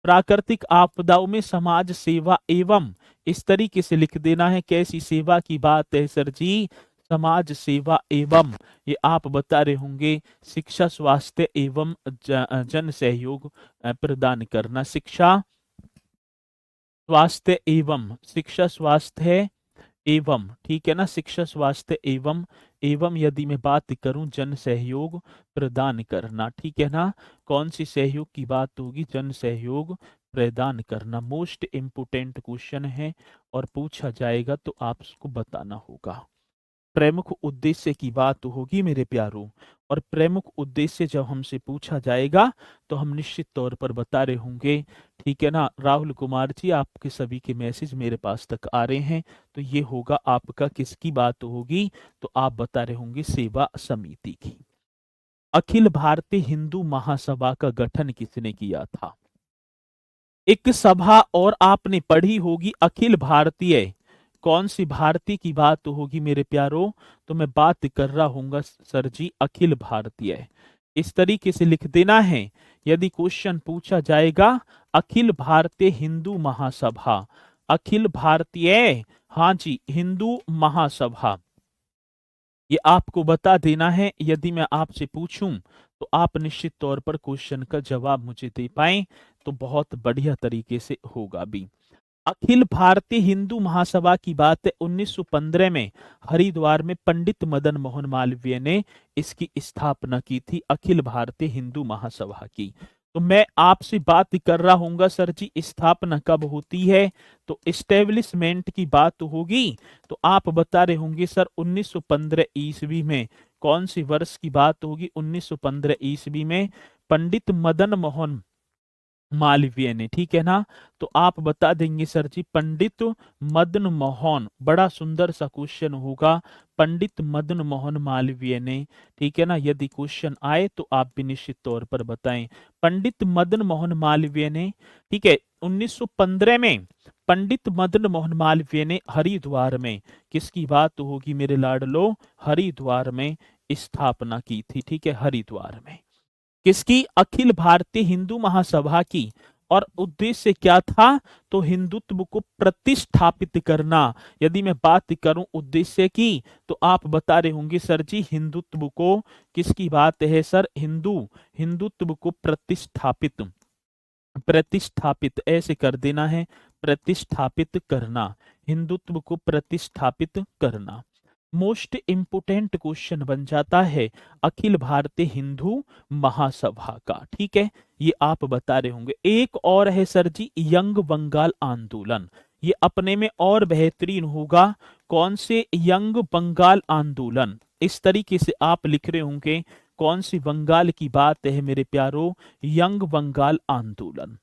प्राकृतिक आपदाओं में समाज सेवा एवं, इस तरीके से लिख देना है। कैसी सेवा की बात है सर जी? समाज सेवा एवं, ये आप बता रहे होंगे शिक्षा स्वास्थ्य एवं जन सहयोग प्रदान करना। शिक्षा स्वास्थ्य एवं, शिक्षा स्वास्थ्य एवं, ठीक है ना? शिक्षा स्वास्थ्य एवं, एवं यदि मैं बात करूं जन सहयोग प्रदान करना, ठीक है ना? कौन सी सहयोग की बात होगी? जन सहयोग प्रदान करना। मोस्ट इम्पोर्टेंट क्वेश्चन है और पूछा जाएगा तो आपको बताना होगा। प्रमुख उद्देश्य की बात होगी मेरे प्यारों, और प्रमुख उद्देश्य जब हमसे पूछा जाएगा तो हम निश्चित तौर पर बता रहे होंगे, ठीक है ना? राहुल कुमार जी आपके सभी के मैसेज मेरे पास तक आ रहे हैं, तो ये होगा आपका किसकी बात होगी? तो आप बता रहे होंगे सेवा समिति की। अखिल भारतीय हिंदू महासभा का गठन किसने किया था? एक सभा और आपने पढ़ी होगी अखिल भारतीय, कौन सी भारतीय की बात होगी मेरे प्यारो? तो मैं बात कर रहा हूँ सर जी अखिल भारतीय। इस तरीके से लिख देना है यदि क्वेश्चन पूछा जाएगा। अखिल भारतीय हिंदू महासभा, अखिल भारतीय, हाँ जी, हिंदू महासभा, ये आपको बता देना है। यदि मैं आपसे पूछूं तो आप निश्चित तौर पर क्वेश्चन का जवाब मुझे दे पाए तो बहुत बढ़िया तरीके से होगा भी। अखिल भारतीय हिंदू महासभा की बात है 1915 में हरिद्वार में पंडित मदन मोहन मालवीय ने इसकी स्थापना की थी, अखिल भारतीय हिंदू महासभा की। तो मैं आपसे बात कर रहा हूँगा सर जी स्थापना कब होती है, तो एस्टेब्लिशमेंट की बात होगी तो आप बता रहे होंगे सर 1915 ईस्वी में। कौन सी वर्ष की बात होगी? 1915 ईस्वी में पंडित मदन मोहन मालवीय ने, ठीक है ना। तो आप बता देंगे सर जी पंडित मदन मोहन, बड़ा सुंदर सा क्वेश्चन होगा, पंडित मदन मोहन मालवीय ने, ठीक है ना। यदि क्वेश्चन आए तो आप भी निश्चित तौर पर बताएं पंडित मदन मोहन मालवीय ने, ठीक है। 1915 में पंडित मदन मोहन मालवीय ने हरिद्वार में, किसकी बात होगी मेरे लाडलो? हरिद्वार में स्थापना की थी, ठीक है, हरिद्वार में। किसकी? अखिल भारतीय हिंदू महासभा की। और उद्देश्य क्या था? तो हिंदुत्व को प्रतिष्ठापित करना। यदि मैं बात करूं उद्देश्य की तो आप बता रहे होंगे सर जी हिंदुत्व को, किसकी बात है सर? हिंदुत्व को प्रतिष्ठापित, प्रतिष्ठापित ऐसे कर देना है, प्रतिष्ठापित करना, हिंदुत्व को प्रतिष्ठापित करना। मोस्ट इंपोर्टेंट क्वेश्चन बन जाता है अखिल भारतीय हिंदू महासभा का, ठीक है, ये आप बता रहे होंगे। एक और है सर जी यंग बंगाल आंदोलन, ये अपने में और बेहतरीन होगा। कौन से? यंग बंगाल आंदोलन। इस तरीके से आप लिख रहे होंगे कौन सी बंगाल की बात है मेरे प्यारो? यंग बंगाल आंदोलन।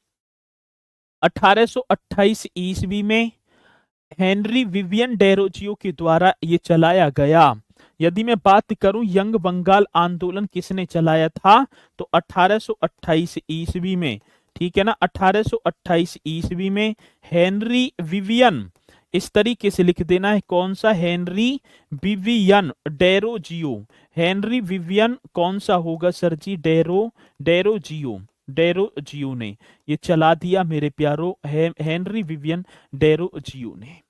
1828 ईस्वी में हेनरी विवियन डेरोजियो के द्वारा ये चलाया गया। यदि मैं बात करूं यंग बंगाल आंदोलन किसने चलाया था, तो 1828 ईस्वी में, ठीक है ना, 1828 ईस्वी में हेनरी विवियन, इस तरीके से लिख देना है, कौन सा? Henry Vivian Derozio. Henry Vivian कौन सा होगा सर जी? डेरोजियो, डेरोजियो ने ये चला दिया मेरे प्यारो, हेनरी विवियन डेरोजियो ने।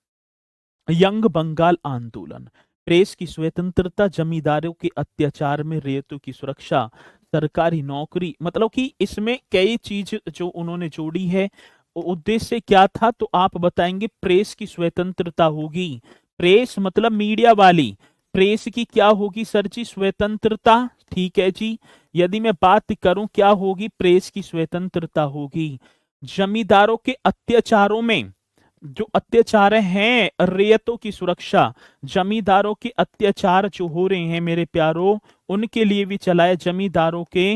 यंग बंगाल आंदोलन, प्रेस की स्वतंत्रता, जमींदारों के अत्याचार में रेतों की सुरक्षा, सरकारी नौकरी, मतलब कि इसमें कई चीज जो उन्होंने जोड़ी है। उद्देश्य क्या था? तो आप बताएंगे प्रेस की स्वतंत्रता होगी। प्रेस मतलब मीडिया वाली, प्रेस की क्या होगी सर जी? स्वतंत्रता, ठीक है जी। यदि मैं बात करूं क्या होगी? प्रेस की स्वतंत्रता होगी। जमींदारों के अत्याचारों में, जो अत्याचार हैं, रेयतों की सुरक्षा, जमींदारों के अत्याचार जो हो रहे हैं मेरे प्यारो, उनके लिए भी चलाए, जमींदारों के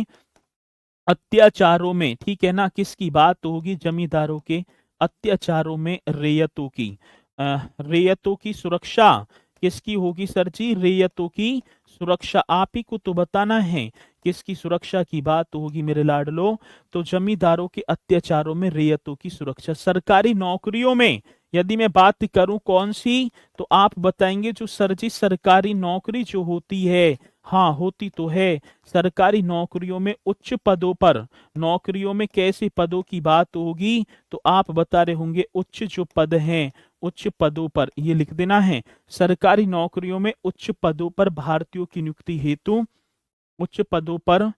अत्याचारों में, ठीक है ना। किसकी बात होगी? जमींदारों के अत्याचारों में रेयतों की, रेयतों की सुरक्षा किसकी होगी सर जी? रेयतों की सुरक्षा। आप ही को तो बताना है किसकी सुरक्षा की बात होगी मेरे लाडलो, तो जमींदारों के अत्याचारों में रेयतों की सुरक्षा। सरकारी नौकरियों में यदि मैं बात करूं कौन सी, तो आप बताएंगे जो सर जी सरकारी नौकरी जो होती है, हाँ होती तो है, सरकारी नौकरियों में उच्च पदों पर, नौकरियों में कैसे पदों की बात होगी, तो आप बता रहे होंगे उच्च जो पद हैं, उच्च पदों पर, ये लिख देना है, सरकारी नौकरियों में उच्च पदों पर भारतीयों की नियुक्ति हेतु, उच्च पदों पर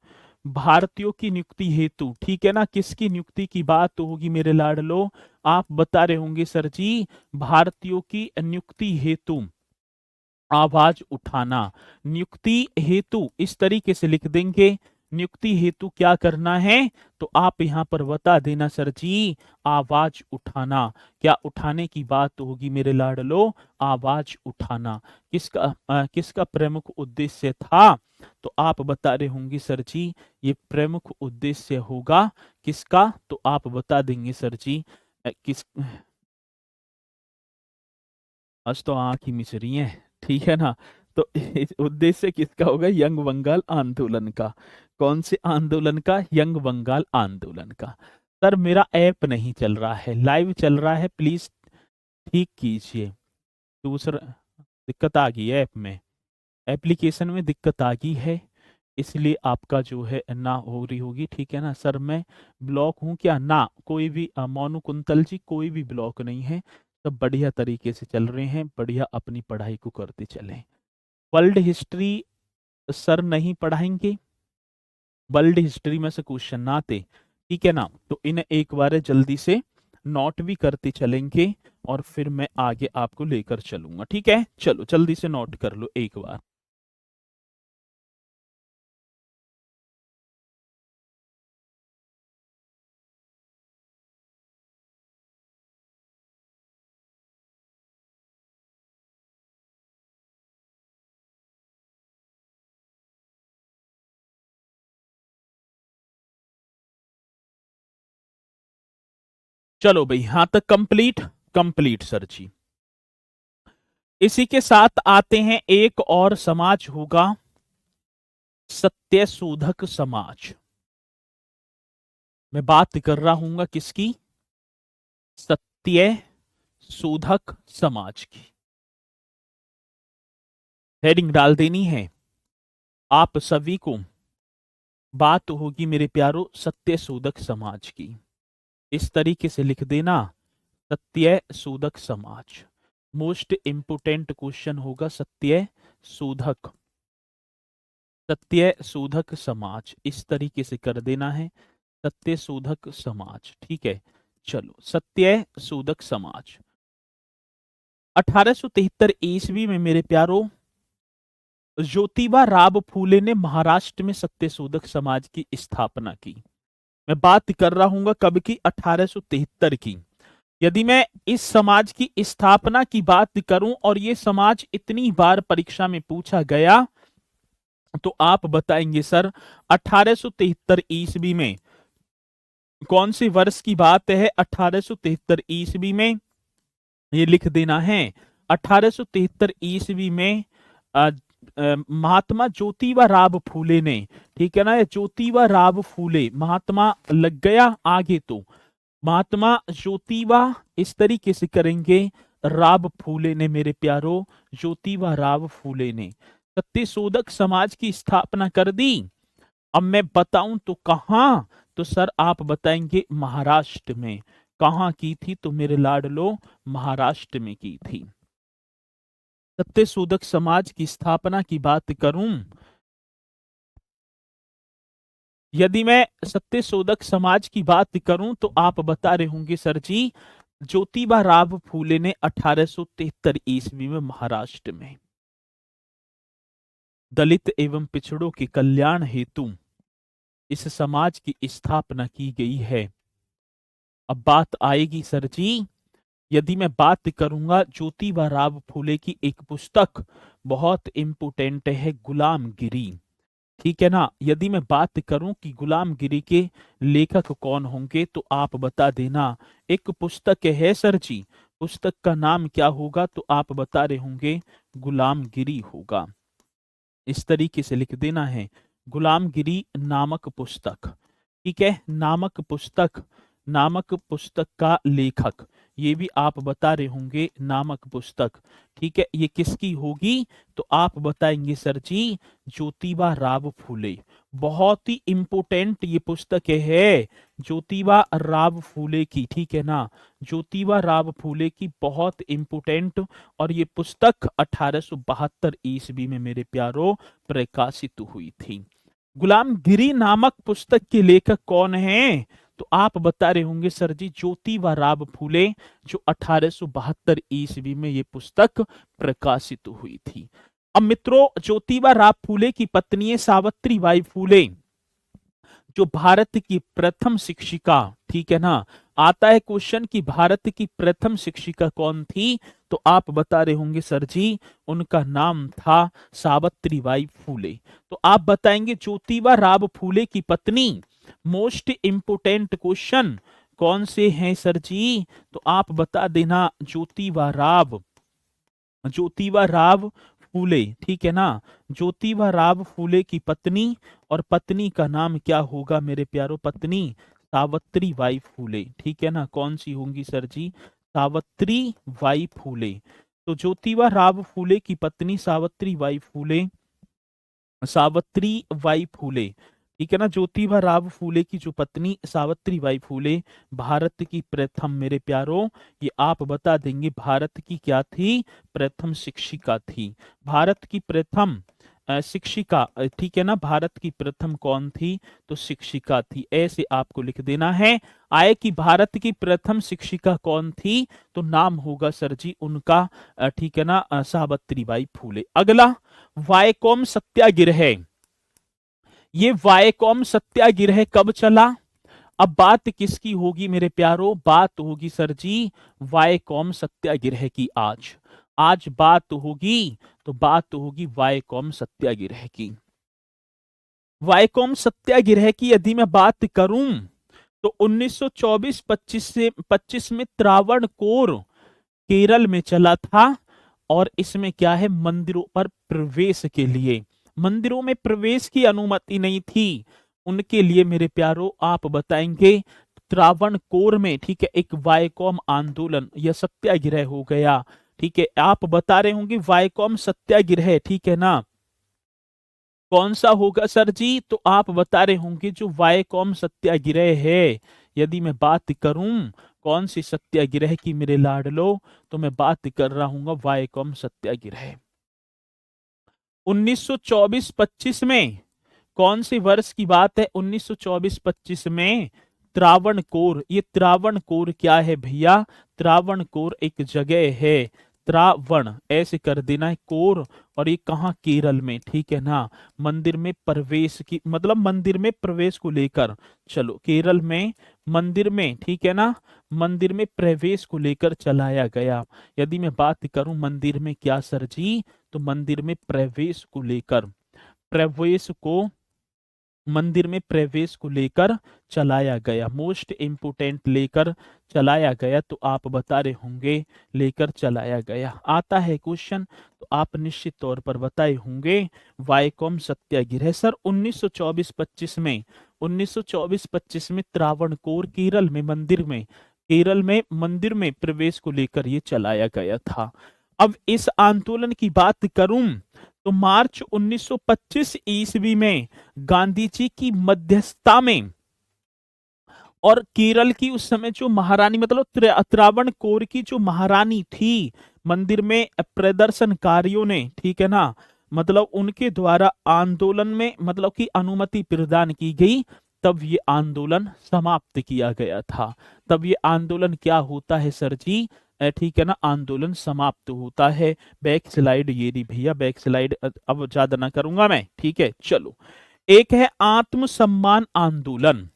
भारतीयों की नियुक्ति हेतु, ठीक है ना। किसकी नियुक्ति की बात होगी मेरे लाडलो? आप बता रहे होंगे सर जी भारतीयों की नियुक्ति हेतु आवाज उठाना, नियुक्ति हेतु, इस तरीके से लिख देंगे। नियुक्ति हेतु क्या करना है, तो आप यहां पर बता देना सर जी आवाज उठाना। क्या उठाने की बात होगी मेरे लाडलो? आवाज उठाना। किसका प्रमुख उद्देश्य था, तो आप बता रहे होंगे सर जी ये प्रमुख उद्देश्य होगा किसका, तो आप बता देंगे सर जी किस, आज तो आंख ही मिच रही है, ठीक है ना। तो इस उद्देश्य किसका होगा? यंग बंगाल आंदोलन का। कौन से आंदोलन का? यंग बंगाल आंदोलन का। सर मेरा ऐप नहीं चल रहा है, लाइव चल रहा है, प्लीज ठीक कीजिए। दूसरा दिक्कत आ गई है ऐप में, एप्लीकेशन में दिक्कत आ गई है, इसलिए आपका जो है ना हो रही होगी, ठीक है ना। सर मैं ब्लॉक हूँ क्या? ना, कोई भी मोनू कुंतल जी कोई भी ब्लॉक नहीं है, सब बढ़िया तरीके से चल रहे हैं, बढ़िया अपनी पढ़ाई को करते चलें। वर्ल्ड हिस्ट्री सर नहीं पढ़ाएंगे, वर्ल्ड हिस्ट्री में से क्वेश्चन ना आते, ठीक है ना, तो इन्हें एक बार जल्दी से नोट भी करते चलेंगे और फिर मैं आगे आपको लेकर चलूंगा, ठीक है। चलो जल्दी से नोट कर लो एक बार। चलो भाई, यहां तक कंप्लीट, कंप्लीट सर जी। इसी के साथ आते हैं, एक और समाज होगा सत्यशोधक समाज। मैं बात कर रहा हूंगा किसकी? सत्य शोधक समाज की। हेडिंग डाल देनी है आप सभी को। बात होगी मेरे प्यारो सत्य शोधक समाज की। इस तरीके से लिख देना, सत्य शोधक समाज। मोस्ट इंपोर्टेंट क्वेश्चन होगा सत्य शोधक, सत्य शोधक समाज। इस तरीके से कर देना है, सत्य शोधक समाज, ठीक है। चलो, सत्य शोधक समाज 1873 ईस्वी में मेरे प्यारो ज्योतिबा राव फूले ने महाराष्ट्र में सत्यशोधक समाज की स्थापना की। मैं बात कर रहा हूं कब की? 1873 की। यदि मैं इस समाज की स्थापना की बात करूं और ये समाज इतनी बार परीक्षा में पूछा गया, तो आप बताएंगे सर 1873 ईस्वी में कौन से वर्ष की बात है? 1873 ईस्वी में ये लिख देना है 1873 ईस्वी में महात्मा ज्योतिबा राव फूले ने, ठीक है ना, ये ज्योतिबा राव फूले, महात्मा लग गया आगे, तो महात्मा ज्योतिबा इस तरीके से करेंगे, राव फूले ने मेरे प्यारो, ज्योतिबा राव फूले ने सत्यशोधक समाज की स्थापना कर दी। अब मैं बताऊं तो कहां? तो सर आप बताएंगे महाराष्ट्र में। कहां की थी? तो मेरे लाडलो महाराष्ट्र में की थी। सत्यशोधक समाज की स्थापना की बात करूं, यदि मैं सत्यशोधक समाज की बात करूं तो आप बता रहे होंगे सर जी ज्योतिबा राव फूले ने 1873 ईस्वी में महाराष्ट्र में दलित एवं पिछड़ों के कल्याण हेतु इस समाज की स्थापना की गई है। अब बात आएगी सर जी, यदि मैं बात करूंगा ज्योतिबा राव फूले की एक पुस्तक बहुत इंपोर्टेंट है, गुलामगिरी, ठीक है ना। यदि मैं बात करूं कि गुलामगिरी के लेखक कौन होंगे, तो आप बता देना। एक पुस्तक है सर जी, पुस्तक का नाम क्या होगा? तो आप बता रहे होंगे गुलामगिरी होगा। इस तरीके से लिख देना है, गुलामगिरी नामक पुस्तक, ठीक है। नामक पुस्तक, नामक पुस्तक का लेखक, ये भी आप बता रहे होंगे नामक पुस्तक, ठीक है। ये किसकी होगी? तो आप बताएंगे सर जी ज्योतिबा राव फूले। बहुत ही इंपोर्टेंट ये पुस्तक है ज्योतिबा राव फूले की, ठीक है ना, ज्योतिबा राव फूले की बहुत इंपोर्टेंट। और ये पुस्तक 1872 ईस्वी में मेरे प्यारो प्रकाशित हुई थी। गुलामगिरी नामक पुस्तक के लेखक कौन हैं? तो आप बता रहे होंगे सर जी ज्योतिबा राव फूले, जो 1872 ईस्वी में ये पुस्तक प्रकाशित हुई थी। अब मित्रों, ज्योतिबा राव फूले की पत्नी सावित्री बाई फूले, जो भारत की प्रथम शिक्षिका, ठीक है ना। आता है क्वेश्चन कि भारत की प्रथम शिक्षिका कौन थी? तो आप बता रहे होंगे सर जी उनका नाम था सावित्री बाई फूले। तो आप बताएंगे ज्योतिबा राव फूले की पत्नी। मोस्ट इंपोर्टेंट क्वेश्चन कौन से हैं सर जी? तो आप बता देना ज्योतिबा राव, ज्योतिबा राव फूले, ठीक है ना। ज्योतिबा राव फूले की पत्नी, और पत्नी का नाम क्या होगा मेरे प्यारो? पत्नी सावित्री बाई फूले, ठीक है ना। कौन सी होंगी सर जी? सावित्री बाई फूले। तो ज्योतिबा राव फूले की पत्नी सावित्री बाई फूले, सावित्री बाई फूले, ठीक है ना। ज्योतिबा राव फूले की जो पत्नी सावित्री बाई फूले भारत की प्रथम, मेरे प्यारो ये आप बता देंगे भारत की क्या थी? प्रथम शिक्षिका थी। भारत की प्रथम शिक्षिका, ठीक है ना, भारत की प्रथम कौन थी? तो शिक्षिका थी, ऐसे आपको लिख देना है। आय की भारत की प्रथम शिक्षिका कौन थी? तो नाम होगा सर जी उनका, ठीक है ना, सावित्रीबाई फूले। अगला, वायकोम सत्याग्रह। ये वायकोम सत्याग्रह कब चला? अब बात किसकी होगी मेरे प्यारो? बात होगी सर जी वायकोम सत्याग्रह की। आज आज बात होगी, तो बात होगी वायकोम सत्याग्रह की। वायकोम सत्याग्रह की यदि मैं बात करूं, तो 1924-25 से 25 में त्रावणकोर केरल में चला था। और इसमें क्या है, मंदिरों पर प्रवेश के लिए, मंदिरों में प्रवेश की अनुमति नहीं थी उनके लिए मेरे प्यारो। आप बताएंगे त्रावणकोर में, ठीक है, एक वायकोम आंदोलन या सत्याग्रह हो गया। ठीक है, आप बता रहे होंगे वायकोम सत्याग्रह, ठीक है ना, कौन सा होगा सर जी? तो आप बता रहे होंगे जो वायकोम सत्याग्रह है, यदि मैं बात करूं कौन सी सत्याग्रह की मेरे लाडलो, तो मैं बात कर रहा हूं वायकोम सत्याग्रह। 1924-25 में, कौन से वर्ष की बात है? 1924-25 में त्रावणकोर। ये त्रावणकोर क्या है भैया? त्रावणकोर एक जगह है, त्रावण ऐसे कर देना है, कोर, और ये कहाँ? केरल में, ठीक है ना। मंदिर में प्रवेश की, मतलब मंदिर में प्रवेश को लेकर, चलो केरल में मंदिर में, ठीक है ना, मंदिर में प्रवेश को लेकर चलाया गया। यदि मैं बात करूं मंदिर में क्या सर जी? तो मंदिर में प्रवेश को लेकर, प्रवेश को, मंदिर में प्रवेश को लेकर चलाया गया, मोस्ट इम्पोर्टेंट लेकर चलाया गया। तो आप बता रहे होंगे लेकर चलाया गया। आता है क्वेश्चन, तो आप निश्चित तौर पर बताए होंगे वायकोम सत्याग्रह सर 1924-25 में, 1924-25 में त्रावणकोर केरल में मंदिर में, केरल में मंदिर में प्रवेश को लेकर ये चलाया गया था। अब इस आंदोलन की बात करूं, तो मार्च 1925 ईस्वी में गांधी जी की मध्यस्थता में, और केरल की उस समय जो महारानी, मतलब त्रावणकोर की जो महारानी थी, मंदिर में प्रदर्शनकारियों ने, ठीक है ना, मतलब उनके द्वारा आंदोलन में, मतलब की अनुमति प्रदान की गई, तब ये आंदोलन समाप्त किया गया था। तब ये आंदोलन क्या होता है सर जी? ठीक है ना, आंदोलन समाप्त होता है। बैक स्लाइड ये रही भैया, बैक स्लाइड अब ज्यादा ना करूंगा मैं, ठीक है। चलो, एक है आत्मसम्मान आंदोलन।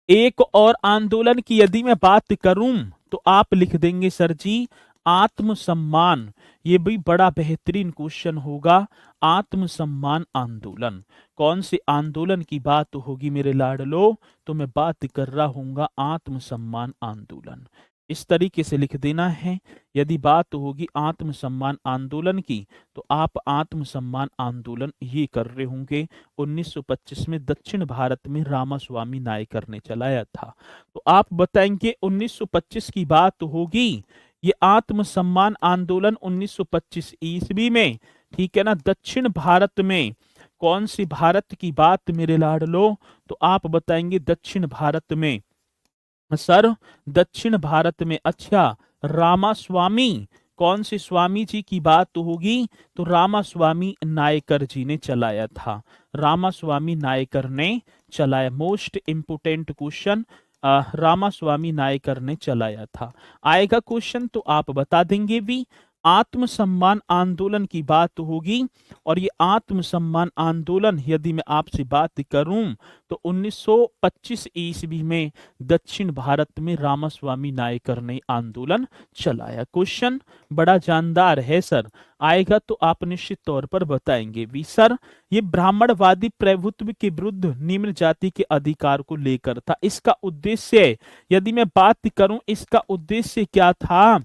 एक और आंदोलन की यदि मैं बात करूं, तो आप लिख देंगे सर जी आत्मसम्मान। ये भी बड़ा बेहतरीन क्वेश्चन होगा। आत्मसम्मान आंदोलन, कौन से आंदोलन की बात होगी मेरे लाडलो? तो मैं बात कर रहा हूंगा आत्मसम्मान आंदोलन। इस तरीके से लिख देना है। यदि बात होगी आत्मसम्मान आंदोलन की, तो आप आत्मसम्मान आंदोलन ये कर रहे होंगे 1925 में दक्षिण भारत में रामास्वामी नायकर ने चलाया था। तो आप बताएंगे 1925 की बात होगी, ये आत्मसम्मान आंदोलन 1925 ईस्वी में, ठीक है ना, दक्षिण भारत में, कौन सी भारत की बात मेरे लाडलो? तो आप बताएंगे दक्षिण भारत में सर, दक्षिण भारत में। अच्छा, रामास्वामी, कौन से स्वामी जी की बात होगी? तो रामास्वामी नायकर जी ने चलाया था, रामास्वामी नायकर ने चलाया। Most important question, Ramaswamy Naicker ने चलाया था। आएगा क्वेश्चन तो आप बता देंगे भी। आत्मसम्मान आंदोलन की बात होगी, और ये आत्मसम्मान आंदोलन यदि मैं आपसे बात करूं, तो 1925 ईस्वी में दक्षिण भारत में रामास्वामी नायकर ने आंदोलन चलाया। क्वेश्चन बड़ा जानदार है सर, आएगा तो आप निश्चित तौर पर बताएंगे भी। सर, ये ब्राह्मणवादी प्रभुत्व के विरुद्ध निम्न जाति के अधिकार को लेकर था। इसका उद्देश्य, यदि मैं बात करूं इसका उद्देश्य क्या था,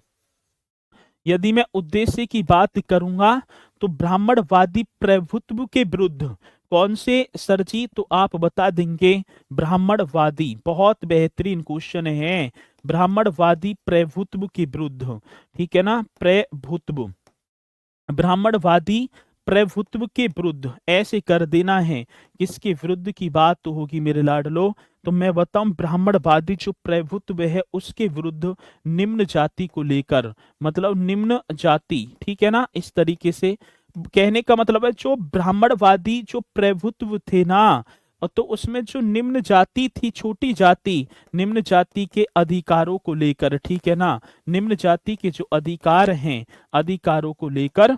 यदि मैं उद्देश्य की बात करूंगा, तो ब्राह्मणवादी प्रभुत्व के विरुद्ध, कौन से सर जी? तो आप बता देंगे ब्राह्मणवादी। बहुत बेहतरीन क्वेश्चन है, ब्राह्मणवादी प्रभुत्व के विरुद्ध, ठीक है ना, प्रभुत्व, ब्राह्मणवादी प्रभुत्व के विरुद्ध, ऐसे कर देना है। किसके विरुद्ध की बात होगी मेरे लाडलो? तो मैं बताऊं ब्राह्मणवादी जो प्रभुत्व है उसके विरुद्ध, निम्न जाति को लेकर, मतलब निम्न जाति, ठीक है ना, इस तरीके से कहने का मतलब है जो ब्राह्मणवादी जो प्रभुत्व थे ना, तो उसमें जो निम्न जाति थी, छोटी जाति, निम्न जाति के अधिकारों को लेकर, ठीक है ना, निम्न जाति के जो अधिकार हैं, अधिकारों को लेकर,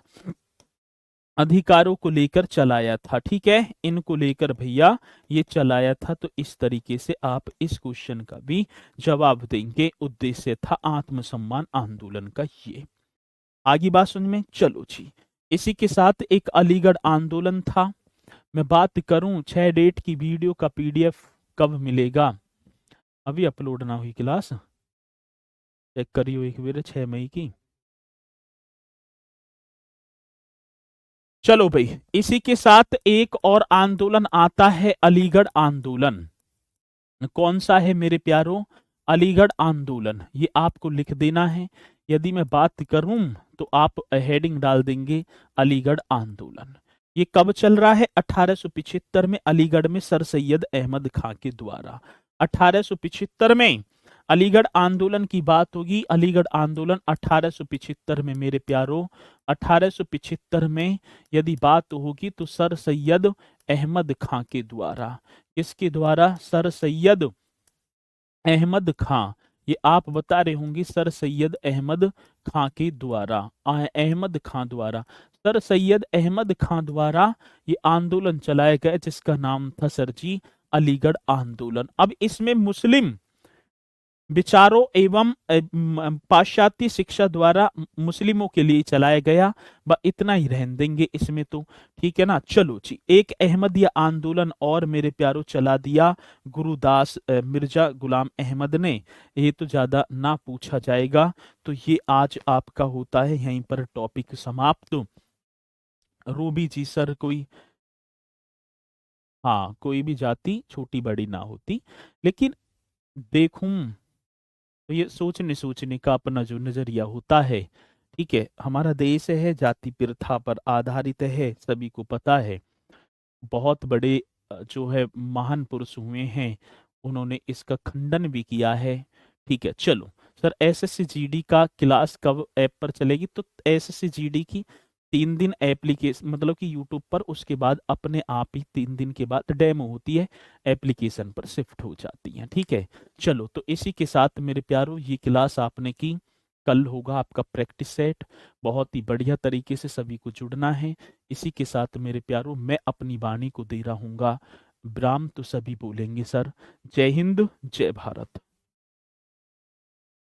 अधिकारों को लेकर चलाया था, ठीक है, इनको लेकर भैया ये चलाया था। तो इस तरीके से आप इस क्वेश्चन का भी जवाब देंगे। उद्देश्य था आत्मसम्मान आंदोलन का ये। आगे बात सुन में, चलो जी। इसी के साथ एक अलीगढ़ आंदोलन था। मैं बात करूं 6 डेट की वीडियो का पीडीएफ कब मिलेगा? अभी अपलोड ना हुई क्लास, चेक करियो एक बार, 6 मई की। चलो भाई, इसी के साथ एक और आंदोलन आता है, अलीगढ़ आंदोलन। कौन सा है मेरे प्यारों? अलीगढ़ आंदोलन। ये आपको लिख देना है। यदि मैं बात करूं तो आप हेडिंग डाल देंगे अलीगढ़ आंदोलन। ये कब चल रहा है? 1875 में अलीगढ़ में सर सैयद अहमद खां के द्वारा। 1875 में अलीगढ़ आंदोलन की बात होगी। अलीगढ़ आंदोलन 1875 में मेरे प्यारों, 1875 में यदि बात होगी तो सर सैयद अहमद खां के द्वारा। किसके द्वारा? सर सैयद अहमद खां। ये आप बता रहे होंगे, सर सैयद अहमद खां के द्वारा, अहमद खां द्वारा, सर सैयद अहमद खां द्वारा ये आंदोलन चलाया गया, जिसका नाम था सर जी अलीगढ़ आंदोलन। अब इसमें मुस्लिम विचारों एवं पाश्चात्य शिक्षा द्वारा मुस्लिमों के लिए चलाया गया। इतना ही रहने देंगे इसमें तो, ठीक है ना। चलो जी, एक अहमदिया आंदोलन और मेरे प्यारों चला दिया गुरुदास मिर्जा गुलाम अहमद ने। ये तो ज्यादा ना पूछा जाएगा। तो ये आज आपका होता है यहीं पर टॉपिक समाप्त। रूबी जी सर, कोई, हाँ, कोई भी जाति छोटी बड़ी ना होती, लेकिन देखूं तो ये सोचने सोचने का अपना जो नजरिया होता है, ठीक है, हमारा देश है जाति प्रथा पर आधारित है, सभी को पता है। बहुत बड़े जो है महान पुरुष हुए हैं, उन्होंने इसका खंडन भी किया है। ठीक है, चलो सर, एसएससी जीडी का क्लास कब ऐप पर चलेगी? तो एसएससी जीडी की 3 दिन एप्लीकेशन, मतलब कि यूट्यूब पर, उसके बाद अपने आप ही 3 दिन के बाद डेमो होती है, एप्लीकेशन पर शिफ्ट हो जाती है। ठीक है, चलो, तो इसी के साथ मेरे प्यारों ये क्लास आपने की। कल होगा आपका प्रैक्टिस सेट, बहुत ही बढ़िया तरीके से सभी को जुड़ना है। इसी के साथ मेरे प्यारों मैं अपनी वाणी को दे रहा हूँगा विराम। तो सभी बोलेंगे सर, जय हिंद, जय भारत।